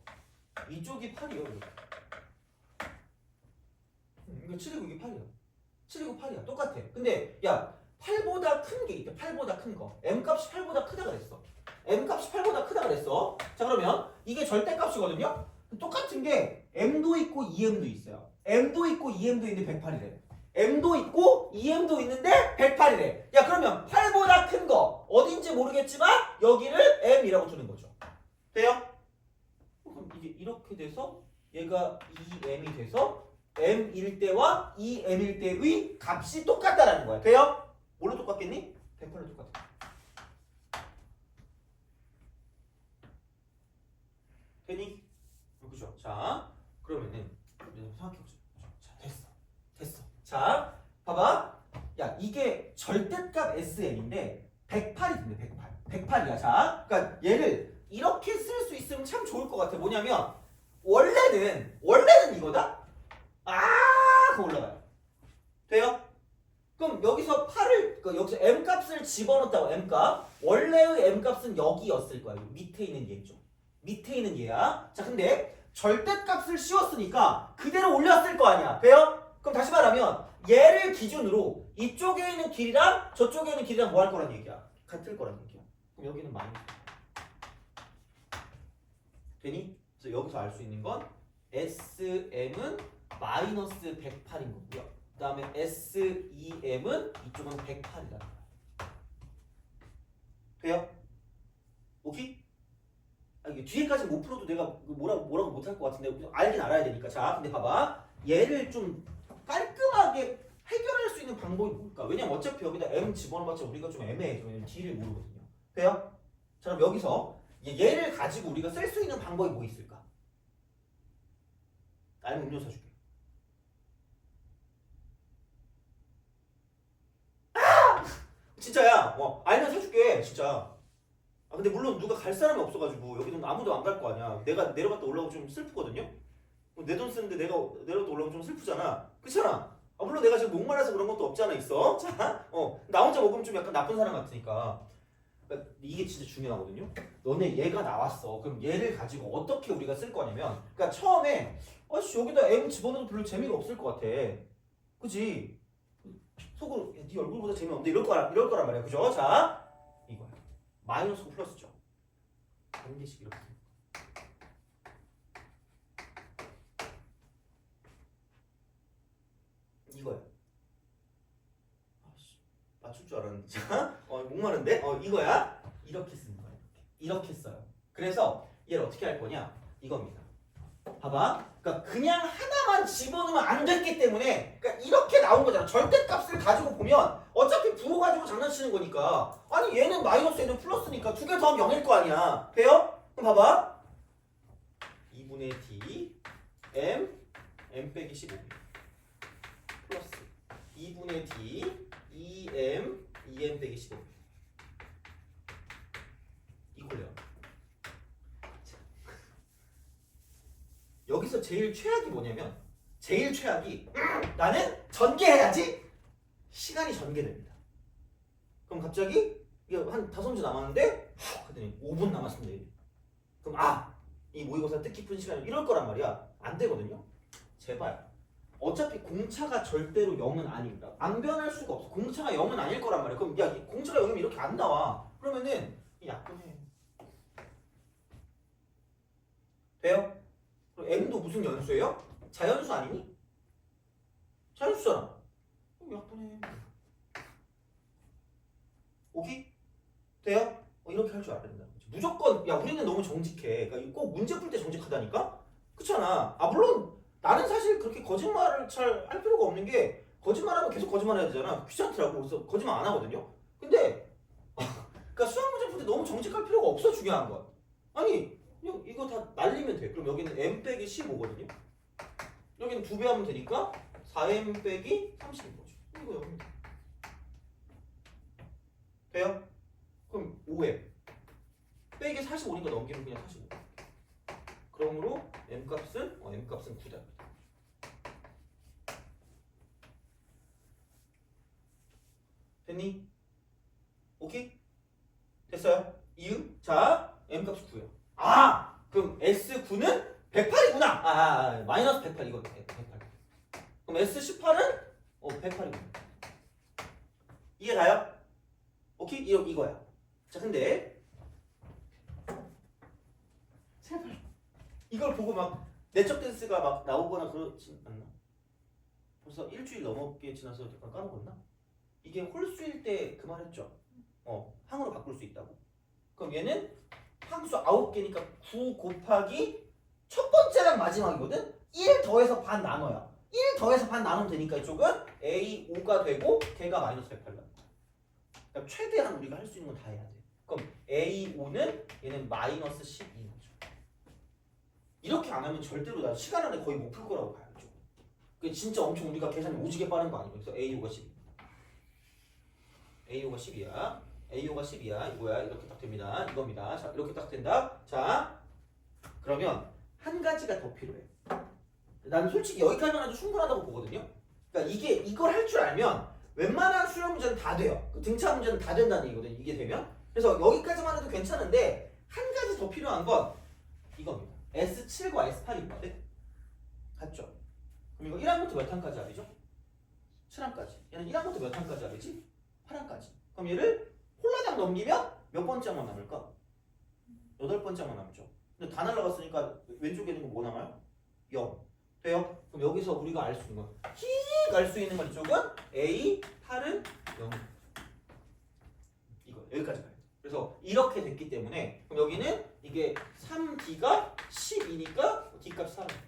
이쪽이 8이요. 이거 7이고 이게 8이야. 7이고 8이야. 똑같아. 근데 야 8보다 큰 게 있대. 8보다 큰 거. M값이 8보다 크다 그랬어. M값이 8보다 크다 그랬어. 자 그러면 이게 절대값이거든요. 똑같은 게 M도 있고 EM도 있어요. M도 있고 EM도 있는데 108이래. M도 있고 EM도 있는데 108이래. 야 그러면 8보다 큰 거 어딘지 모르겠지만 여기를 M이라고 두는 거죠. 돼요? 그럼 이게 이렇게 돼서 얘가 2M이 돼서 M일 때와 2M일 때의 값이 똑같다라는 거야. 돼요? 뭘로 똑같겠니? 108로 똑같아. 되니? 그죠? 자, 그러면은 생각해보자. 자, 됐어. 자, 봐봐. 야, 이게 절대값 SM인데 108이 된대. 108이야. 자, 그러니까 얘를 이렇게 쓸 수 있으면 참 좋을 것 같아. 뭐냐면 원래는 이거다. 그거 올라가요. 돼요? 그럼 여기서 8을 여기서 M값을 집어넣었다고. M값 원래의 M값은 여기였을 거야. 밑에 있는 얘죠. 밑에 있는 얘야. 자 근데 절대값을 씌웠으니까 그대로 올렸을 거 아니야. 돼요? 그럼 다시 말하면 얘를 기준으로 이쪽에 있는 길이랑 저쪽에 있는 길이랑 뭐 할 거란 얘기야? 같을 거란 얘기야. 그럼 여기는 마이너스 되니? 그래서 여기서 알 수 있는 건 SM은 마이너스 108인 거고요. 그 다음에 SEM은 이쪽은 108이라는 거야. 돼요? 오케이? 이게 뒤에까지 못 풀어도 내가 뭐라고 못할 것 같은데 알긴 알아야 되니까. 자, 근데 봐봐. 얘를 좀 깔끔하게 해결할 수 있는 방법이 뭘까? 왜냐면 어차피 여기다 M 집어넣어봤자 우리가 좀 애매해. 왜냐면 D를 모르거든요. 돼요? 자, 그럼 여기서 얘를 가지고 우리가 쓸 수 있는 방법이 뭐 있을까? 알면 음료 사줄게. 진짜야. 알면 사줄게. 진짜. 근데 물론 누가 갈 사람이 없어가지고 여기는 아무도 안 갈 거 아니야. 내가 내려갔다 올라오고 좀 슬프거든요. 내 돈 쓰는데 내가 내려갔다 올라오면 좀 슬프잖아. 그렇잖아. 물론 내가 지금 목말라서 그런 것도 없지 않아 있어. 자, 나 혼자 먹으면 좀 약간 나쁜 사람 같으니까. 그러니까 이게 진짜 중요하거든요. 너네 얘가 나왔어. 그럼 얘를 가지고 어떻게 우리가 쓸 거냐면, 그러니까 처음에 여기다 M 집어넣어도 별로 재미가 없을 것 같아. 그지? 속으로 네 얼굴보다 재미없는데 이럴 거란 말이야. 그죠? 자, 이거야. 마이너스고 플러스죠. 한 개씩 이렇게. 이거야. 맞출 줄 알았는데. 목마른데? 이거야. 이렇게 쓰는 거야. 이렇게. 이렇게 써요. 그래서 얘를 어떻게 할 거냐? 이겁니다. 봐봐. 그러니까 그냥 하나만 집어넣으면 안 됐기 때문에 그러니까 이렇게 나온 거잖아. 절대값을 가지고 보면 어차피 부호 가지고 장난치는 거니까 아니 얘는 마이너스 얘는 플러스니까 두 개 더하면 0일 거 아니야. 돼요? 그럼 봐봐. 2분의 d m 빼기 15 플러스 2분의 d 2m 빼기 15 이꼴요. 여기서 제일 최악이 뭐냐면 제일 최악이 나는 전개해야지 시간이 전개됩니다. 그럼 갑자기 이게 한 5문제 남았는데 그랬더니 5분 남았습니다. 그럼 이 모의고사 뜻깊은 시간이 이럴 거란 말이야. 안 되거든요. 제발. 어차피 공차가 절대로 0은 아닙니다. 안 변할 수가 없어. 공차가 0은 아닐 거란 말이야. 그럼 야 공차가 0이면 이렇게 안 나와. 그러면은 약분해. 돼요? 그럼 m도 무슨 연수예요? 자연수 아니니? 자연수잖아. 그럼 약분해. 오케이? 돼요? 이렇게 할 줄 알아야 된다. 무조건 야 우리는 너무 정직해. 그러니까 꼭 문제 풀 때 정직하다니까? 그렇잖아. 물론 나는 사실 그렇게 거짓말을 잘 할 필요가 없는 게 거짓말하면 계속 거짓말해야 되잖아. 귀찮더라고. 그래서 거짓말 안 하거든요. 근데 그러니까 수학 문제 풀 때 너무 정직할 필요가 없어. 중요한 건. 아니 그냥 이거 다 날리면 돼. 그럼 여기는 m 빼기 15거든요. 여기는 2배 하면 되니까 4m 빼기 30인 거죠. 이거 여기면 돼. 돼요? 그럼 5m 빼기 45니까 넘기면 그냥 45. 그러므로 m값은 m값은 9다. 됐니? 오케이? 됐어요? 이응? 자, m값이 9예요. 그럼 S9는 108이구나. 마이너스 108 이거 108. 그럼 S18은 108이구나. 이해 가요? 오케이? 이거야. 자, 근데 제발 이걸 보고 막 내적 댄스가 막 나오거나 그러진 않나? 벌써 일주일 넘게 지나서 약간 까먹었나? 이게 홀수일 때 그 말 했죠? 항으로 바꿀 수 있다고. 그럼 얘는 항수 9개니까 9 곱하기 첫 번째랑 마지막이거든? 1 더해서 반 나눠야 1 더해서 반 나누면 되니까 이쪽은 A5가 되고 걔가 마이너스 108나. 그러니까 최대한 우리가 할 수 있는 건 다 해야 돼. 그럼 A5는 얘는 마이너스 12인 거죠. 이렇게 안 하면 절대로 나 시간 안에 거의 못 풀 거라고 봐요. 그게 진짜 엄청 우리가 계산이 오지게 빠른 거 아니고. 그래서 A5가 12. A5가 10이야. A5가 10이야. 이거야. 이렇게 딱 됩니다. 이겁니다. 자, 이렇게 딱 된다. 자, 그러면 한 가지가 더 필요해. 나는 솔직히 여기까지만 해도 충분하다고 보거든요. 그러니까 이걸 할 줄 알면 웬만한 수능 문제는 다 돼요. 등차 문제는 다 된다는 얘기거든. 이게 되면. 그래서 여기까지만 해도 괜찮은데 한 가지 더 필요한 건 이겁니다. S7과 S8이거든. 같죠? 그럼 이거 1항부터 몇 항까지 알이죠? 7항까지. 얘는 1항부터 몇 항까지 알이지? 8항까지. 그럼 얘를 홀라당 넘기면 몇 번째만 남을까? 8번째만 남죠. 근데 다 날라갔으니까 왼쪽에는 뭐 남아요? 0. 돼요? 그럼 여기서 우리가 알 수 있는 건 알 수 있는 건 이쪽은 A, 8은 0. 이거 여기까지 가요. 그래서 이렇게 됐기 때문에 그럼 여기는 이게 3D가 12니까 D값이 사라져요.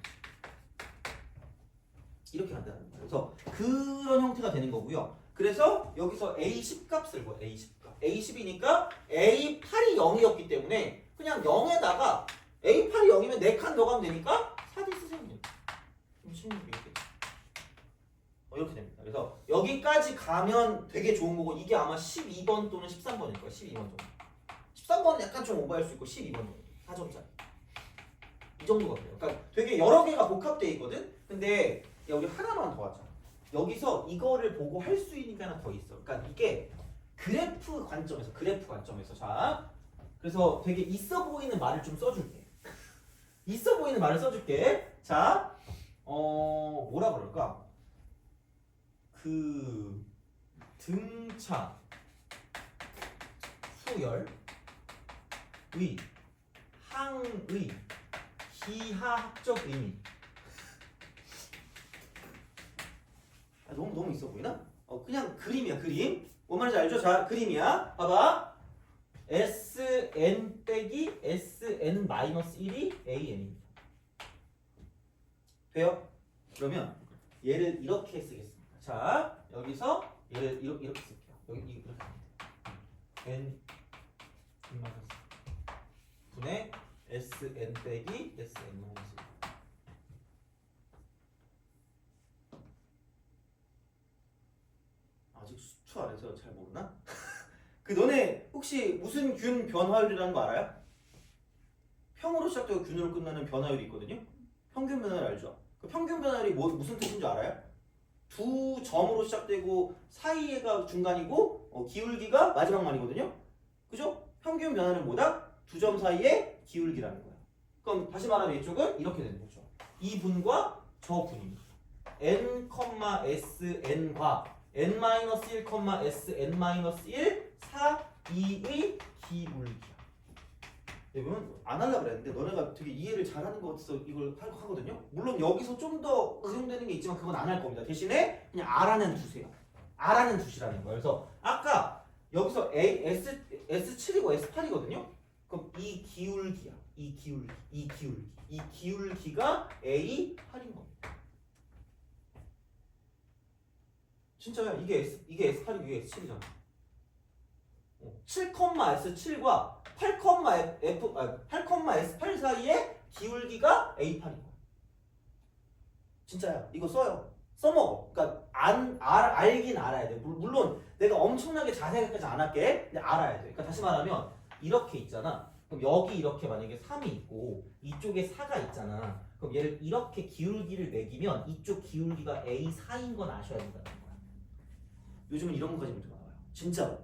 이렇게 간다는 거예요. 그래서 그런 형태가 되는 거고요. 그래서 여기서 A10 값을 뭐 A10 값. A10이니까 A8이 0이었기 때문에 그냥 0에다가 A8이 0이면 4칸 더 가면 되니까 4D 쓰세요. 그럼 16이 이렇게 됩니다. 그래서 여기까지 가면 되게 좋은 거고 이게 아마 12번 또는 13번일 거예요. 12번 정도. 13번은 약간 좀 오버할 수 있고 12번 정도. 4점짜리. 이 정도가 돼요. 그러니까 되게 여러 개가 복합되어 있거든. 근데 여기 하나만 더 하자. 여기서 이거를 보고 할 수 있는 게 하나 더 있어. 그러니까 이게 그래프 관점에서 자, 그래서 되게 있어 보이는 말을 좀 써줄게. 있어 보이는 말을 써줄게. 자, 뭐라 그럴까? 그 등차 수열의 항의 기하학적 의미. 너무 있어 보이나? 그냥 그림이야, 그림. 뭔 말인지 알죠? 자, 그림이야. 봐봐. SA가 Sn 빼기 Sn-1이 An입니다. 돼요? 그러면 얘를 이렇게 쓰겠습니다. 자, 여기서 얘를 이렇게 쓸게요. 여기 이렇게 n 분의 Sn 빼기 Sn-1. 아직 수초 안에서 잘 모르나? 그 너네 혹시 무슨 균 변화율이라는 거 알아요? 평으로 시작되고 균으로 끝나는 변화율이 있거든요. 평균 변화율 알죠? 그 평균 변화율이 무슨 뜻인 줄 알아요? 두 점으로 시작되고 사이가 중간이고 기울기가 마지막 말이거든요. 그죠? 평균 변화는 뭐다? 두 점 사이의 기울기라는 거야. 그럼 다시 말하면 이쪽은 이렇게 되는 거죠. 이 분과 저 분입니다. n, Sn과 n-1, Sn-1 사이의 기울기야. 여러분 안 하려고 그랬는데 너네가 되게 이해를 잘하는 것 같아서 이걸 하거든요. 물론 여기서 좀 더 응용되는 게 있지만 그건 안 할 겁니다. 대신에 그냥 R하는 두세요. R하는 두시라는 거예요. 그래서 아까 여기서 S7이고 S8이거든요. 그럼 이 기울기야. 이 기울기가 A8인 겁니다. 진짜야. 이게 S8이고 이게 S7이잖아. 7,S7과 8,S8 사이의 기울기가 A8인 거야. 진짜야. 이거 써요. 써먹어. 그러니까 알긴 알아야 돼. 물론 내가 엄청나게 자세하게까지 안 할게. 근데 알아야 돼. 그러니까 다시 말하면 이렇게 있잖아. 그럼 여기 이렇게 만약에 3이 있고 이쪽에 4가 있잖아. 그럼 얘를 이렇게 기울기를 매기면 이쪽 기울기가 A4인 건 아셔야 된다는 거야. 요즘은 이런 것까지 문제가 나와요. 진짜로.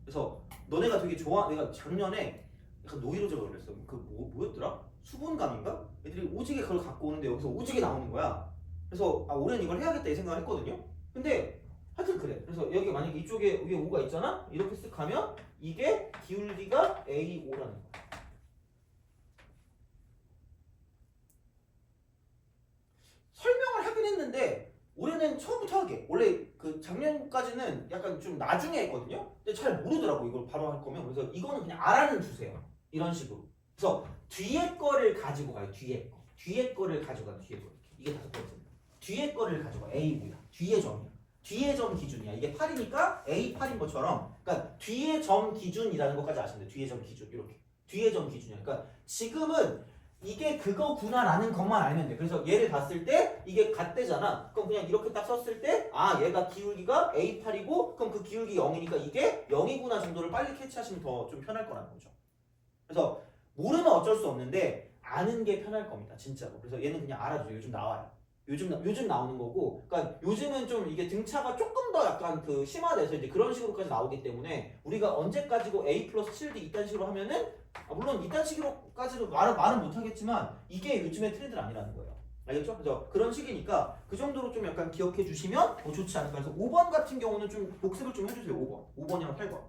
그래서 너네가 되게 좋아. 내가 작년에 약간 노이로제가 그랬어. 그 뭐였더라? 수분감인가? 애들이 오지게 그걸 갖고 오는데 여기서 오지게 나오는 거야. 그래서 올해는 이걸 해야겠다 이 생각을 했거든요. 근데 하여튼 그래. 그래서 여기 만약에 이쪽에 위에 5가 있잖아. 이렇게 쓱 가면 이게 기울기가 A5라는 거야. 설명을 하긴 했는데 올해는 처음부터 하게. 원래 그 작년까지는 약간 좀 나중에 했거든요. 근데 잘 모르더라고 이걸 바로 할 거면. 그래서 이거는 그냥 알아는 두세요. 이런 식으로. 그래서 뒤에 거를 가지고 가요. 뒤에 거를 가져가. 뒤에 거. 이게 5번째입니다. 뒤에 거를 가져가. A5야. 뒤에 점이야. 뒤에 점 기준이야. 이게 8이니까 A8인 것처럼. 그러니까 뒤에 점 기준이라는 것까지 아시면 돼요. 뒤에 점 기준. 이렇게. 뒤에 점 기준이야. 그러니까 지금은 이게 그거구나라는 것만 알면 돼. 그래서 얘를 봤을 때 이게 같대잖아. 그럼 그냥 이렇게 딱 썼을 때 얘가 기울기가 A8이고 그럼 그 기울기 0이니까 이게 0이구나 정도를 빨리 캐치하시면 더 좀 편할 거라는 거죠. 그래서 모르면 어쩔 수 없는데 아는 게 편할 겁니다. 진짜로. 그래서 얘는 그냥 알아줘요. 요즘 나와요. 요즘 나오는 거고, 그러니까 요즘은 좀 이게 등차가 조금 더 약간 그 심화돼서 이제 그런 식으로까지 나오기 때문에 우리가 언제까지고 A+7D 이딴 식으로 하면은 물론 이딴 식으로까지도 말은 못하겠지만 이게 요즘의 트렌드는 아니라는 거예요. 알겠죠? 그래서 그런 식이니까 그 정도로 좀 약간 기억해 주시면 좋지 않을까. 그래서 5번 같은 경우는 좀 복습을 좀 해주세요. 5번이랑 8번.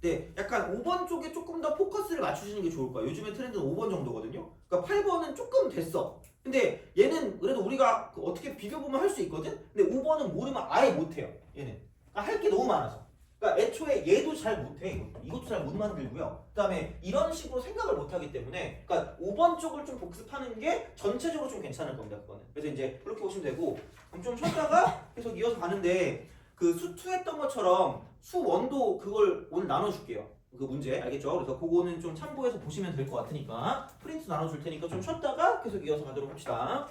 네, 약간 5번 쪽에 조금 더 포커스를 맞추시는 게 좋을 거예요. 요즘의 트렌드는 5번 정도거든요. 그러니까 8번은 조금 됐어. 근데 얘는 그래도 우리가 어떻게 비벼보면 할 수 있거든? 근데 5번은 모르면 아예 못해요. 얘는. 그러니까 할 게 너무 많아서. 그러니까 애초에 얘도 잘 못해. 이것도 잘 못 만들고요. 그 다음에 이런 식으로 생각을 못하기 때문에 그러니까 5번 쪽을 좀 복습하는 게 전체적으로 좀 괜찮을 겁니다. 그거는. 그래서 이제 그렇게 보시면 되고 그럼 좀 쉬었다가 계속 이어서 가는데 그 수2 했던 것처럼 수1도 그걸 오늘 나눠줄게요. 그 문제 알겠죠? 그래서 그거는 좀 참고해서 보시면 될 것 같으니까 프린트 나눠줄 테니까 좀 쉬었다가 계속 이어서 가도록 합시다.